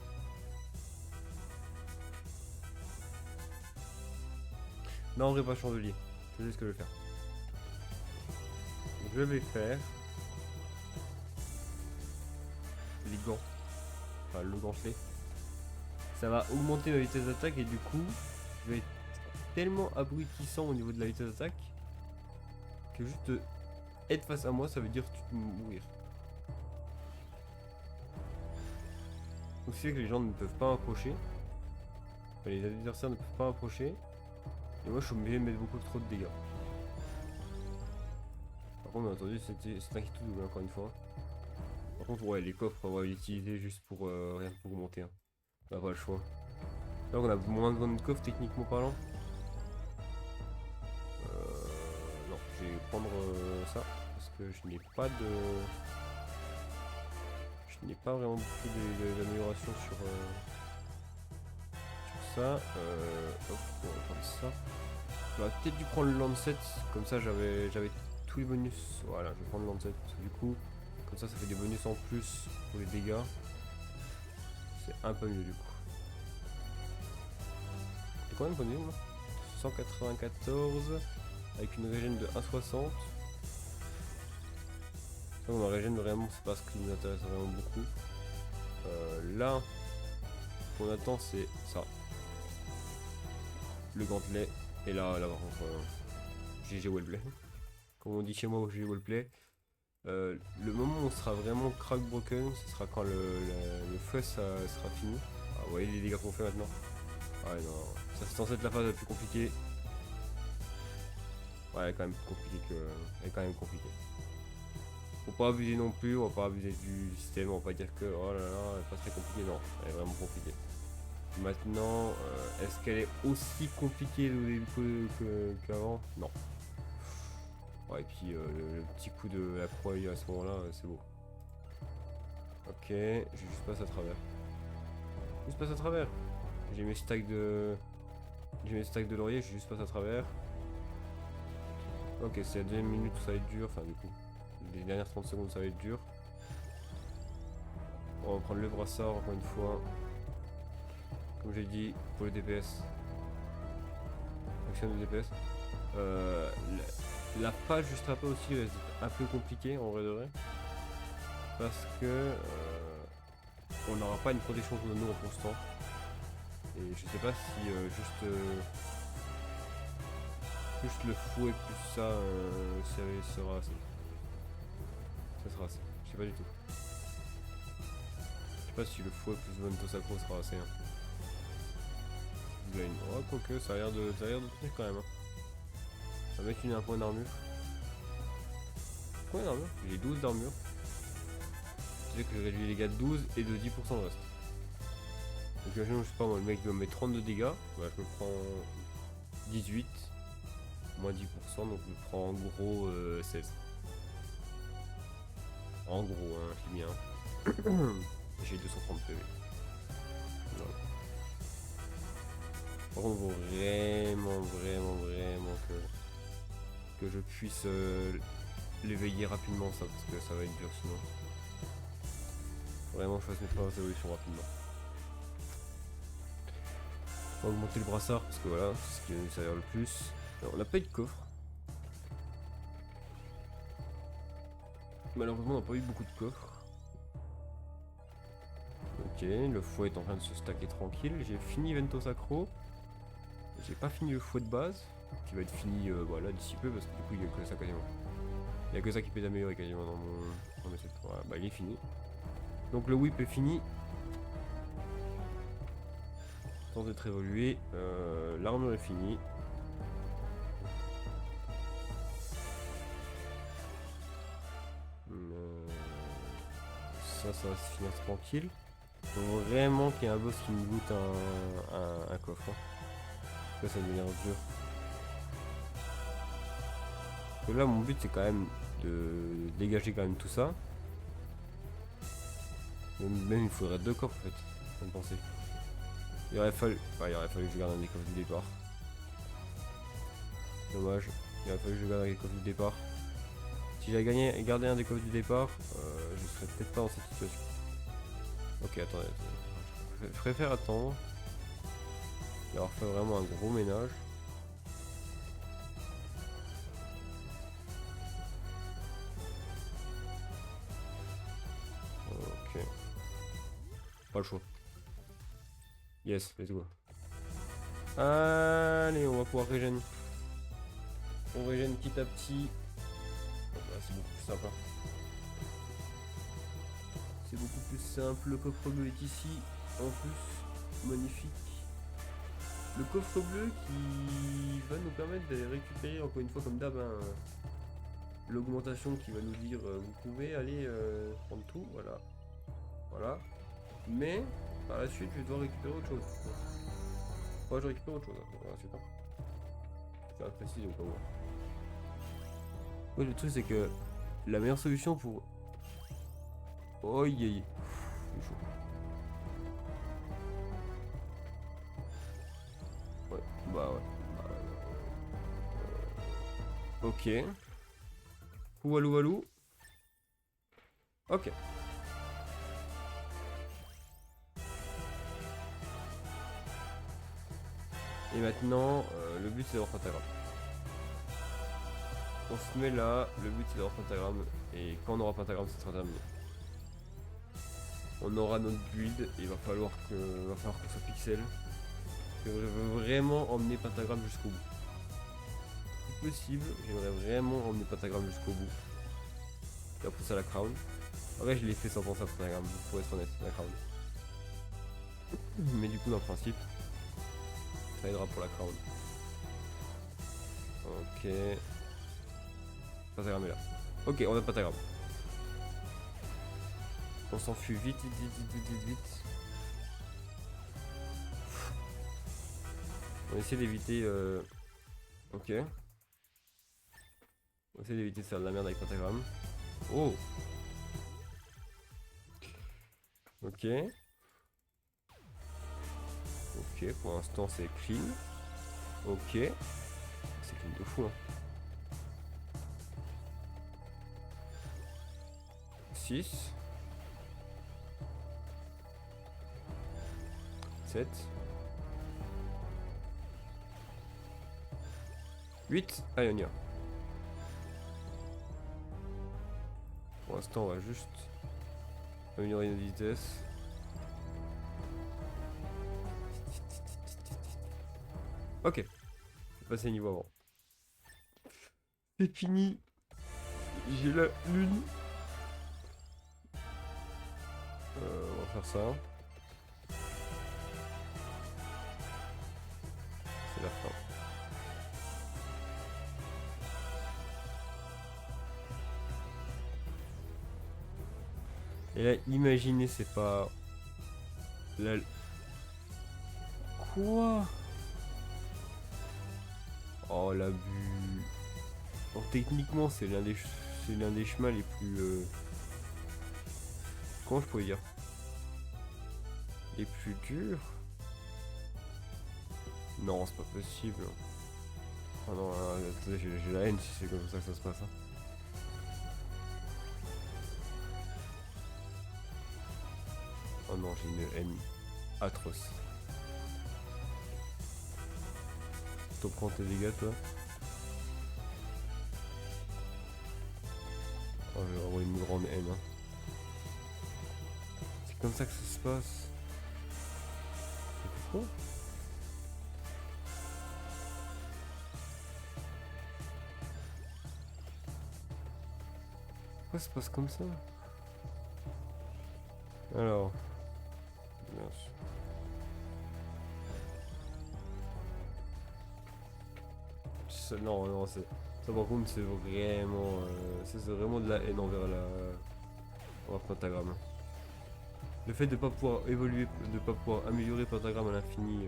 Non, on va pas chandelier. Je sais ce que je vais faire. Je vais faire les gants. Enfin, le gantelet. Ça va augmenter ma vitesse d'attaque et du coup, je vais être tellement abrutissant au niveau de la vitesse d'attaque que juste être face à moi, ça veut dire mourir. Donc, c'est que les gens ne peuvent pas m'approcher. Enfin, les adversaires ne peuvent pas m'approcher. Et moi, je suis obligé de mettre beaucoup trop de dégâts. Par contre, bien entendu, c'est un qui tout double, encore une fois. Par contre, ouais, les coffres, on va les utiliser juste pour rien pour augmenter. Hein. On n'a pas le choix. Là, on a moins de coffres, techniquement parlant. Non, je vais prendre ça. Parce que je n'ai pas de... Je n'ai pas vraiment beaucoup d'amélioration sur ça. Hop, on va prendre ça. J'aurais peut-être dû prendre le Lancet, comme ça j'avais tous les bonus. Voilà, je vais prendre le Lancet, parce que du coup, comme ça fait des bonus en plus pour les dégâts. C'est un peu mieux du coup. J'ai combien de points de vie moi? 194 avec une régène de 1,60. On régène vraiment, c'est pas ce qui nous intéresse vraiment beaucoup. Là, ce qu'on attend c'est ça. Le gantelet. Et là par contre, GG wellplay. Comme on dit chez moi, GG wellplay. Le moment où on sera vraiment crack broken, ce sera quand le feu sera fini. Ah, vous voyez les dégâts qu'on fait maintenant. Ouais, non, ça c'est censé être la phase la plus compliquée. Ouais, elle est quand même compliquée elle est quand même compliquée. Faut pas abuser non plus, on va pas abuser du système, on va pas dire que oh là là, elle est pas très compliquée, non, elle est vraiment compliquée. Maintenant, est-ce qu'elle est aussi compliquée au début qu'avant? Non. Ouais, et puis le petit coup de la croix à ce moment-là, c'est beau. Ok, je juste passe à travers. Juste passe à travers. J'ai mes stacks de. J'ai mes stacks de laurier, je juste passe à travers. Ok, c'est la deuxième minute où ça va être dur, enfin du coup. Les dernières 30 secondes ça va être dur. On va prendre le brassard encore une fois. Comme j'ai dit, pour le DPS. Action de DPS. La phase juste après aussi va être un peu compliquée en vrai de vrai. Parce que on n'aura pas une protection de nous en constant. Et je sais pas si juste le fouet plus ça sera assez. Ça sera assez. Je sais pas du tout. Je sais pas si le fouet plus Vento Sacro sera assez. Hein. Oh, quoique, ça a l'air de tenir quand même. Hein. Ça va mettre un point d'armure. Combien d'armure? J'ai 12 d'armure. C'est que je réduis les dégâts de 12 et de 10% le reste. Donc imaginons, je sais pas moi, le mec doit me mettre 32 dégâts. Bah, je me prends 18. Moins 10%, donc je me prends en gros 16. En gros, hein, je dis bien. J'ai 230 PV. Non. Par contre, il faut vraiment que je puisse l'éveiller rapidement, ça, parce que ça va être dur sinon. Vraiment, je fasse mes premières évolutions rapidement. On va augmenter le brassard, parce que voilà, c'est ce qui nous sert le plus. Alors, on n'a pas eu de coffre. Malheureusement, on n'a pas eu beaucoup de coffres. Ok, le fouet est en train de se stacker tranquille. J'ai fini Vento Sacro. J'ai pas fini le fouet de base, qui va être fini voilà, d'ici peu, parce que du coup, il n'y a que ça quasiment. Il n'y a que ça qui peut s'améliorer quasiment dans mon set. Voilà, bah il est fini. Donc le whip est fini. Sans être évolué. L'armure est finie. Ça va se finir tranquille. Faut vraiment qu'il y ait un boss qui me goûte un coffre. Hein. Ça va devenir dur. Parce que là, mon but, c'est quand même de dégager quand même tout ça. Même il faudrait 2 coffres en fait, comme penser. Il aurait fallu que je garde un des coffres du départ. Dommage, il aurait fallu que je garde un des coffres du départ. Si j'avais gardé un des coffres du départ, je serais peut-être pas dans cette situation. Ok, attendez. Je préfère attendre. Et avoir fait vraiment un gros ménage. Ok. Pas le choix. Yes, let's go. Allez, on va pouvoir régénérer. On régène petit à petit. Bah, c'est beaucoup plus simple. Hein. C'est beaucoup plus simple. Le coffre bleu est ici. En plus, magnifique. Le coffre bleu qui va nous permettre de récupérer, encore une fois, comme d'hab, hein, l'augmentation qui va nous dire vous pouvez aller prendre tout. Voilà. Voilà. Mais par la suite, je vais devoir récupérer autre chose. Moi, je récupère autre chose. Voilà, c'est pas. Je précise au cas où. Ouais, le truc, c'est que la meilleure solution pour. Oh, yé. C'est chaud. Ouais, bah ouais. Ok. Walou walou. Ok. Et maintenant, le but c'est d'avoir pentagramme. On se met là, le but c'est d'avoir pentagramme. Et quand on aura pentagramme, ça sera terminé. On aura notre build et il va falloir qu'on soit pixel. Je veux vraiment emmener pentagramme jusqu'au bout. Si possible, j'aimerais vraiment emmener pentagramme jusqu'au bout. Et après ça la crown. En vrai je l'ai fait sans penser à pentagramme, pour être honnête, la crown. Mais du coup dans le principe, ça aidera pour la crown. Ok. Pentagramme est là. Ok, on a pentagramme. On s'enfuit vite, vite. On essaie d'éviter... Ok. On essaie d'éviter de faire de la merde avec pentagramme. Oh. Ok. Ok, pour l'instant c'est clean. Ok. C'est clean de fou. Hein. 6. 7. 8. Allez, on y va. Pour l'instant, on va juste améliorer notre vitesse. Ok. On va passer niveau avant. C'est fini. J'ai la lune. On va faire ça. C'est la fin. Et là, imaginez, c'est pas... La... Quoi? Oh, l'abus. Bon, techniquement, c'est l'un des chemins les plus... Comment je pourrais dire? Les plus durs? Non, c'est pas possible. Oh non, attendez, j'ai la haine si c'est comme ça que ça se passe. Hein. Oh non, j'ai une haine atroce. T'en prends tes dégâts, toi. Oh, j'ai vraiment une grande haine. Hein. C'est comme ça que ça se passe. Pourquoi? Pourquoi ça se passe comme ça? Alors. Bien sûr. Non, non, ça par contre c'est vraiment... c'est vraiment de la haine envers Pentagramme. Le fait de pas pouvoir évoluer, de pas pouvoir améliorer Pentagramme à l'infini,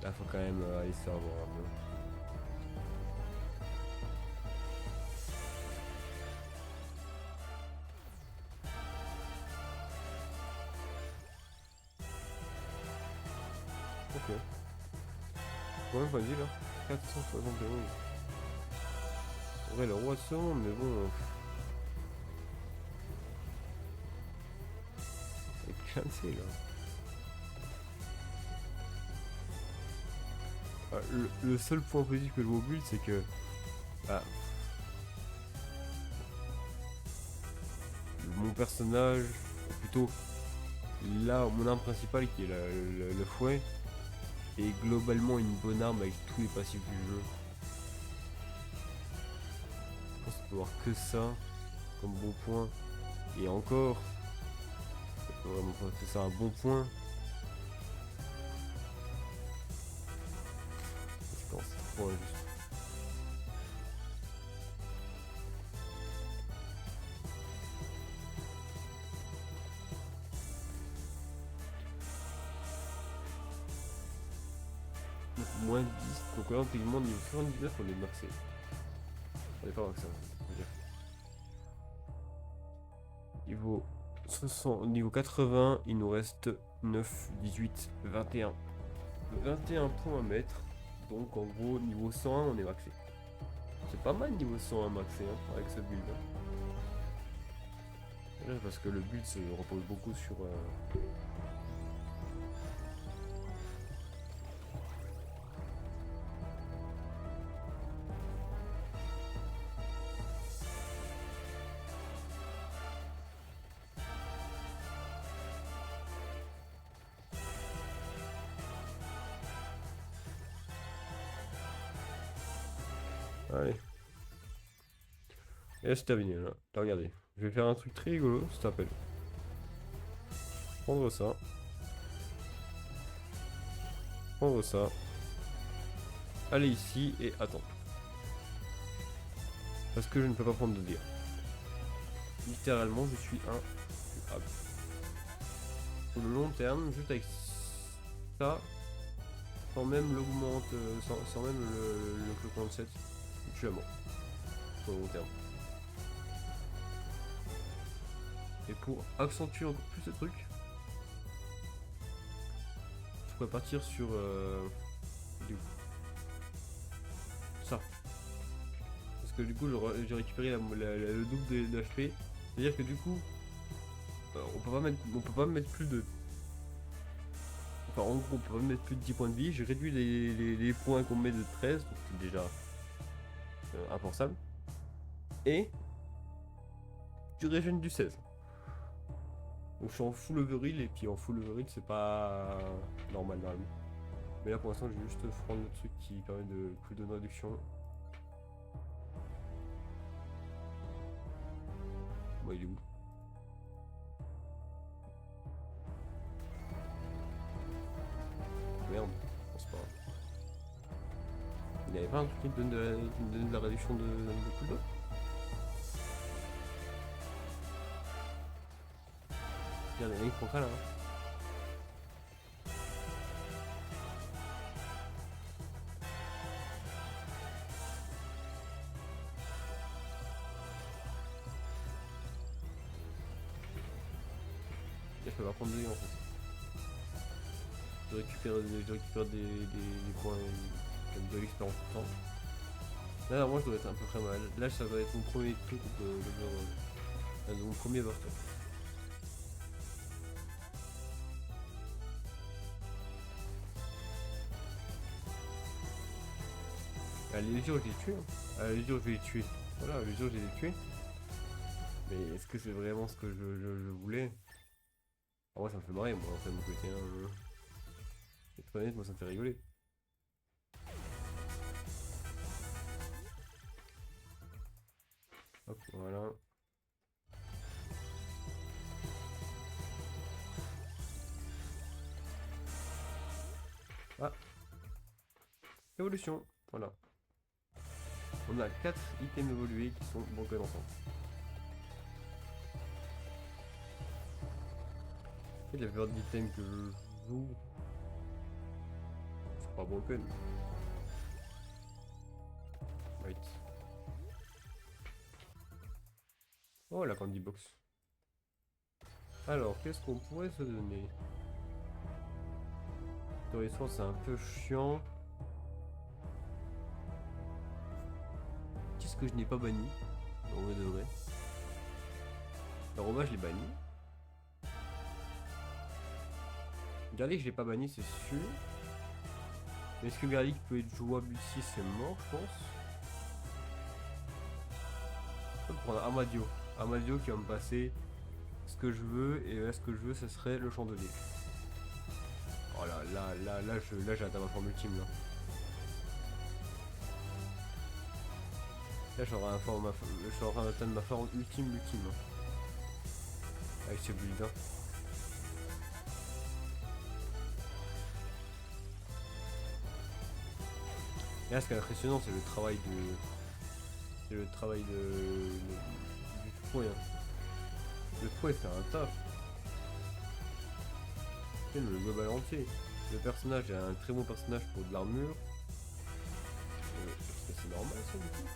là faut quand même aller se faire voir. Ok. Combien de points de vie là? 471. En vrai le roi de ce monde, mais bon... c'est cassé là. Le seul point positif que je vois au build, c'est que... Ah. Mon personnage, ou plutôt là, mon arme principale qui est le fouet, est globalement une bonne arme avec tous les passifs du jeu. Je pense qu'on peut voir que ça comme bon point. Et encore, on peut vraiment pas que ça un bon point. C'est trop injuste. Donc, moins 10, donc là techniquement niveau 79 on est maxé. On est pas maxé, on va dire. Niveau 60, niveau 80, il nous reste 9, 18, 21. 21 points à mettre. Donc en gros niveau 101 on est maxé. C'est pas mal niveau 101 maxé hein, avec ce build. Hein. Parce que le build se repose beaucoup sur... Allez. Et là c'est terminé là. Là, regardez. Je vais faire un truc très rigolo, ça s'appelle. Prendre ça. Prendre ça. Aller ici et attendre. Parce que je ne peux pas prendre de dégâts. Littéralement, je suis intuable. Sur le long terme, juste avec ça, sans même l'augmente, sans même le cloquant de 7, je suis à mort. Sur le long terme. Et pour accentuer encore plus ce truc, je pourrais partir sur ça. Parce que du coup, j'ai récupéré le double de HP. C'est-à-dire que du coup, on peut pas mettre plus de. Enfin, en gros, on peut pas mettre plus de 10 points de vie. J'ai réduit les points qu'on met de 13, donc c'est déjà impensable. Et tu régènes du 16. Donc je suis en full overheal, et puis en full overheal, c'est pas normal normalement. Mais là pour l'instant, je vais juste prendre le truc qui permet de cooldown réduction. Bon, il est où? Merde, c'est pas grave. Il n'y avait pas un truc qui me donne de la réduction de cooldown? Il y en a une contre là. Hein. Je peux pas prendre de dégâts en fait. Je récupère des points comme de l'expérience tout le temps. Là, moi je dois être un peu très mal. Là, ça va être mon premier truc mon premier burst. À l'usure, je les tue. À l'usure, je vais les tuer. Voilà, à l'usure, je les ai tués. Mais est-ce que c'est vraiment ce que je voulais? Ah, moi, ça me fait marrer, moi, en fait, de mon côté. Hein. Être honnête, moi, ça me fait rigoler. Hop, voilà. Ah, évolution. Voilà. On a 4 items évolués qui sont broken ensemble. Et la plupart des items que je joue sont pas broken. Wait. Oh, la candy box. Alors, qu'est-ce qu'on pourrait se donner? Dans les soins, c'est un peu chiant. Qu'est-ce que je n'ai pas banni? En vrai de vrai. Le robot, je l'ai banni. Garlic, je l'ai pas banni, c'est sûr. Mais est-ce que Garlic peut être jouable ici? C'est mort, je pense. Je vais prendre Amadio. Amadio qui va me passer ce que je veux. Et là, ce que je veux, ce serait le chandelier. Oh là, j'ai atteint ma forme ultime là. Là, je suis en train d'atteindre ma forme ultime. Hein. Avec ce build. Hein. Et là, ce qui est impressionnant, c'est le travail de. C'est le travail du fouet. Hein. Le fouet fait un taf. Le global entier. Le personnage est un très bon personnage pour de l'armure. Est-ce que c'est normal ça du coup?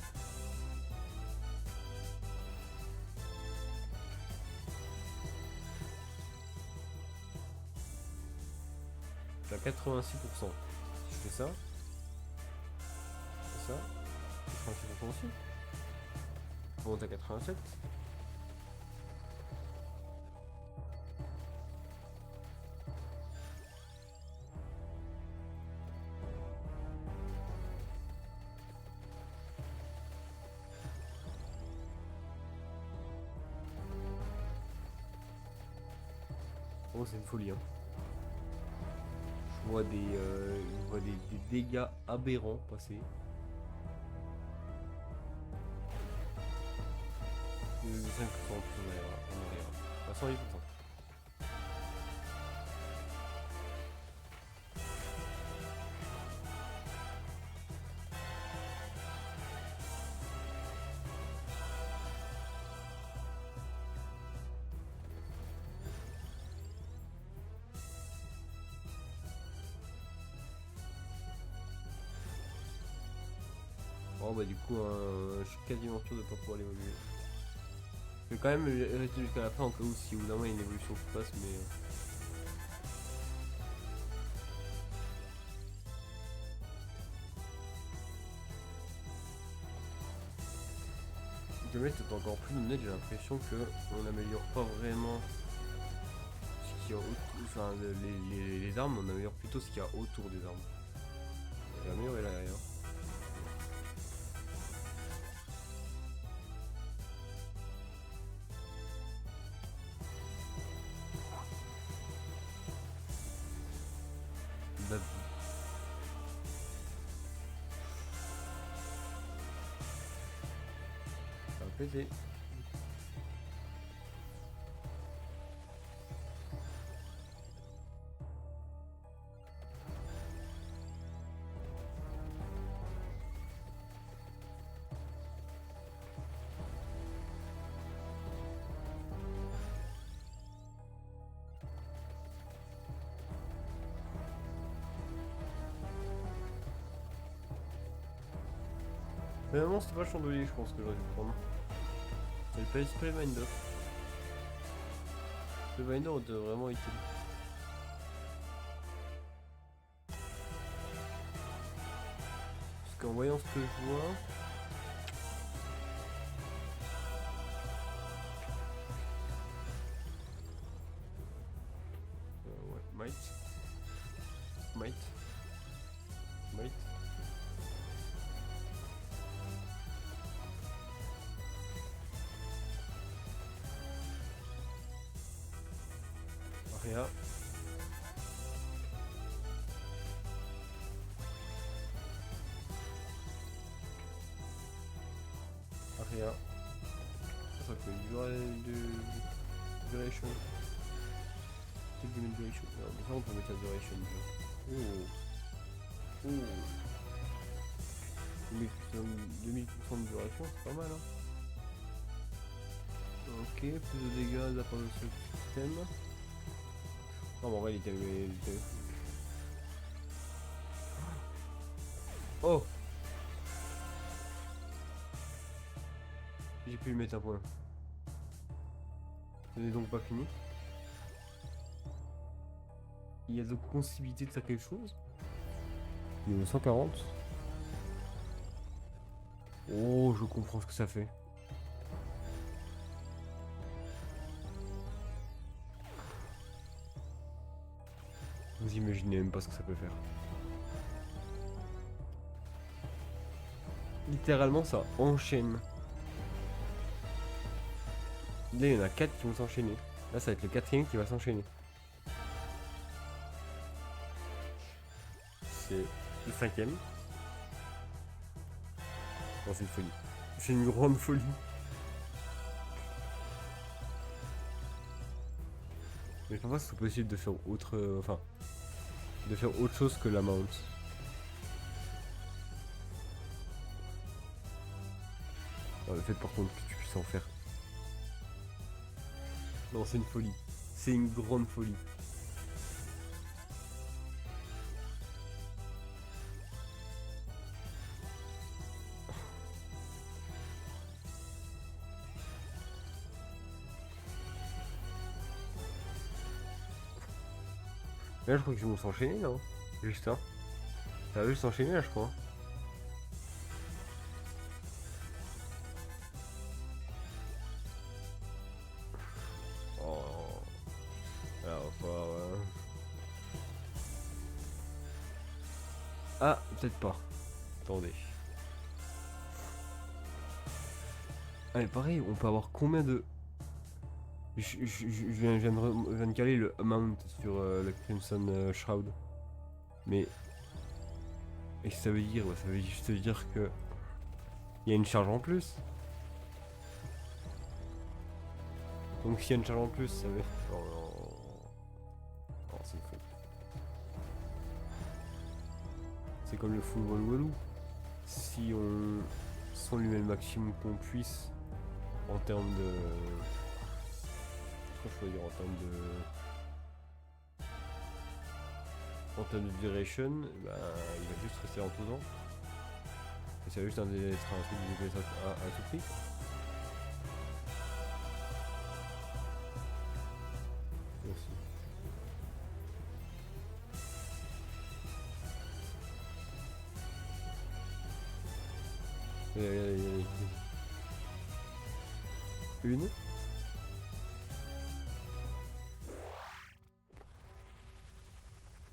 Je suis à 86%. Si je fais ça. Ça. 86% aussi. On monte à 87. Oh, c'est une folie. Hein. Je vois des dégâts aberrants passer. 5%, on arrivera. À 108%. Oh bah du coup je suis quasiment sûr de pas pouvoir l'évoluer. Je vais quand même rester jusqu'à la fin en cas où si au bout d'un moment il y a une évolution qui passe mais... Le mec est encore plus net, j'ai l'impression que on n'améliore pas vraiment ce qu'il y a autour, enfin les armes, on améliore plutôt ce qu'il y a autour des armes. On va améliorer l'arrière. Ça va péter. Mais non, c'était pas le chandelier, je pense que j'aurais dû prendre. C'est pas Spray Minder. Le Minder était vraiment utile. Parce qu'en voyant ce que je vois. Ouais, Might. Might. Might. Aria. Aria. Ça fait duration. Take the duration. Alors, ça on peut mettre la duration déjà. Oh. Oh. 2000% de duration, c'est pas mal hein. Ok, plus de dégâts de la part de ce système. Non, mais en vrai, il était... Oh! J'ai pu lui mettre un point. Ce n'est donc pas fini. Il y a donc possibilité de faire quelque chose. Niveau 140. Oh, je comprends ce que ça fait. Vous imaginez même pas ce que ça peut faire. Littéralement, ça enchaîne. Là, il y en a 4 qui vont s'enchaîner. Là, ça va être le 4ème qui va s'enchaîner. C'est le 5ème. Non, c'est une folie. C'est une grande folie. Mais je pense pas que ce soit possible de faire autre... enfin... de faire autre chose que la mount. Non, le fait par contre que tu puisses en faire. Non, c'est une folie. C'est une grande folie. Là, je crois qu'ils vont s'enchaîner, non? Juste, hein. Ça va juste s'enchaîner, là, je crois. Oh. Alors, ah, peut-être pas. Attendez. Ah, mais pareil, on peut avoir combien de... Je viens de caler le amount sur le Crimson Shroud. Mais... et ça veut dire, ça veut juste dire que... il y a une charge en plus. Donc s'il y a une charge en plus, ça va. Oh non. Oh, c'est fou. C'est comme le full walou. Si on lui met le maximum qu'on puisse en termes de. Comment je peux dire en termes de. En termes de duration, bah, il va juste rester en posant. Et ça va juste être un truc de DPS à tout prix. Merci. Allez. Une.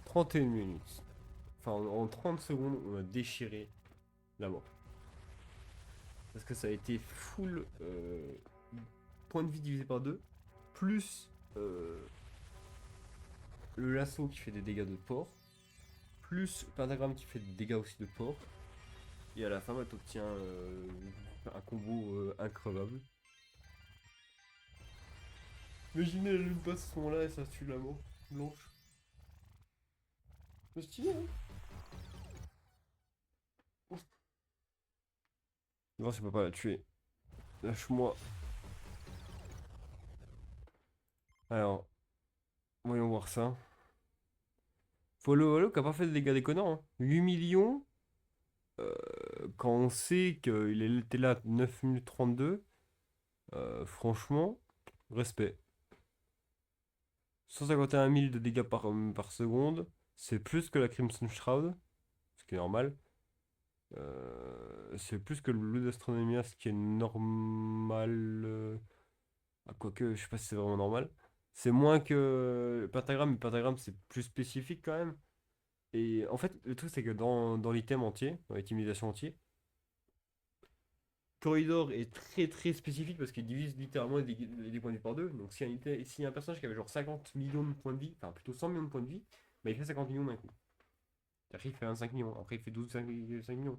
31 minutes. Enfin, en 30 secondes, on a déchiré la mort. Parce que ça a été full point de vie divisé par 2, plus le lasso qui fait des dégâts de porc, plus le pentagramme qui fait des dégâts aussi de porc. Et à la fin, bah, t'obtiens un combo increvable. Imaginez la lune passe à ce moment-là et ça tue la mort blanche. C'est stylé, hein? Non, je peux pas la tuer. Lâche-moi. Alors, voyons voir ça. Follow qui a pas fait de dégâts déconnants. Hein. 8 millions. Quand on sait qu'il était là 9 minutes 32. Franchement, respect. 151 000 de dégâts par seconde. C'est plus que la Crimson Shroud. Ce qui est normal. C'est plus que le Blood Astronomia, ce qui est normal. Quoique, je sais pas si c'est vraiment normal. C'est moins que Pentagram, mais Pentagram c'est plus spécifique quand même. Et en fait, le truc c'est que dans l'item entier, dans l'itimisation entier, Corridor est très très spécifique parce qu'il divise littéralement les points de vie par deux. Donc si un personnage qui avait genre 50 millions de points de vie, enfin plutôt 100 millions de points de vie, bah il fait 50 millions d'un coup. Après il fait 25 millions, après il fait 12, 5 millions.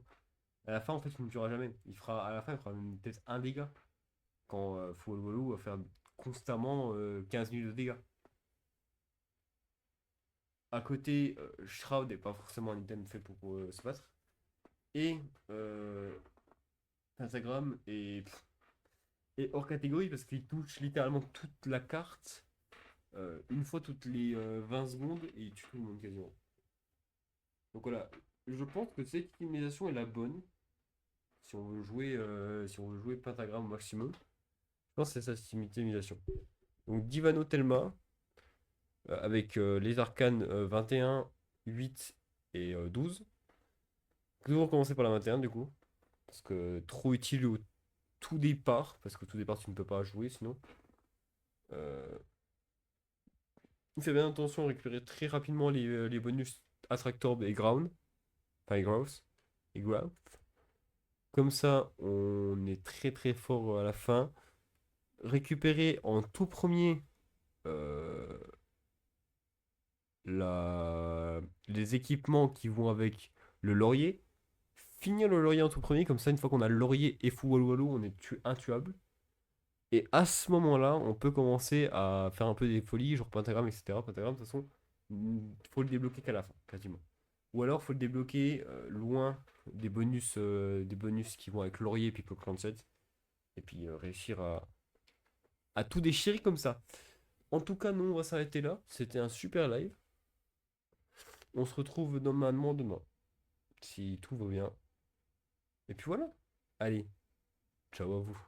À la fin en fait il ne tuera jamais. À la fin il fera peut-être un dégât. Quand Full Walou va faire constamment 15 minutes de dégâts. À côté, Shroud n'est pas forcément un item fait pour se battre. Et Pentagram est hors catégorie parce qu'il touche littéralement toute la carte une fois toutes les 20 secondes et il tue tout le monde quasiment. Donc voilà, je pense que cette optimisation est la bonne si on veut jouer Pentagram au maximum. Je pense que c'est ça cette optimisation. Donc Divano Telma avec les arcanes 21, 8 et 12. Toujours commencer par la 21 du coup. Parce que trop utile au tout départ. Parce qu'au tout départ tu ne peux pas jouer sinon. Euh, Il fait bien attention à récupérer très rapidement les bonus Attractorb et Ground. Enfin et Growth. Et Growth. Comme ça on est très très fort à la fin. Récupérer en tout premier euh, les équipements qui vont avec le laurier. Finir le laurier en tout premier, comme ça, une fois qu'on a le laurier et fou walou walou, on est intuable. Et à ce moment-là, on peut commencer à faire un peu des folies, genre pentagramme, etc. Pentagramme, de toute façon, faut le débloquer qu'à la fin, quasiment. Ou alors, faut le débloquer loin des bonus qui vont avec laurier et People Clan 7. Et puis réussir à tout déchirer comme ça. En tout cas, nous, on va s'arrêter là. C'était un super live. On se retrouve normalement demain, si tout va bien. Et puis voilà. Allez, ciao à vous.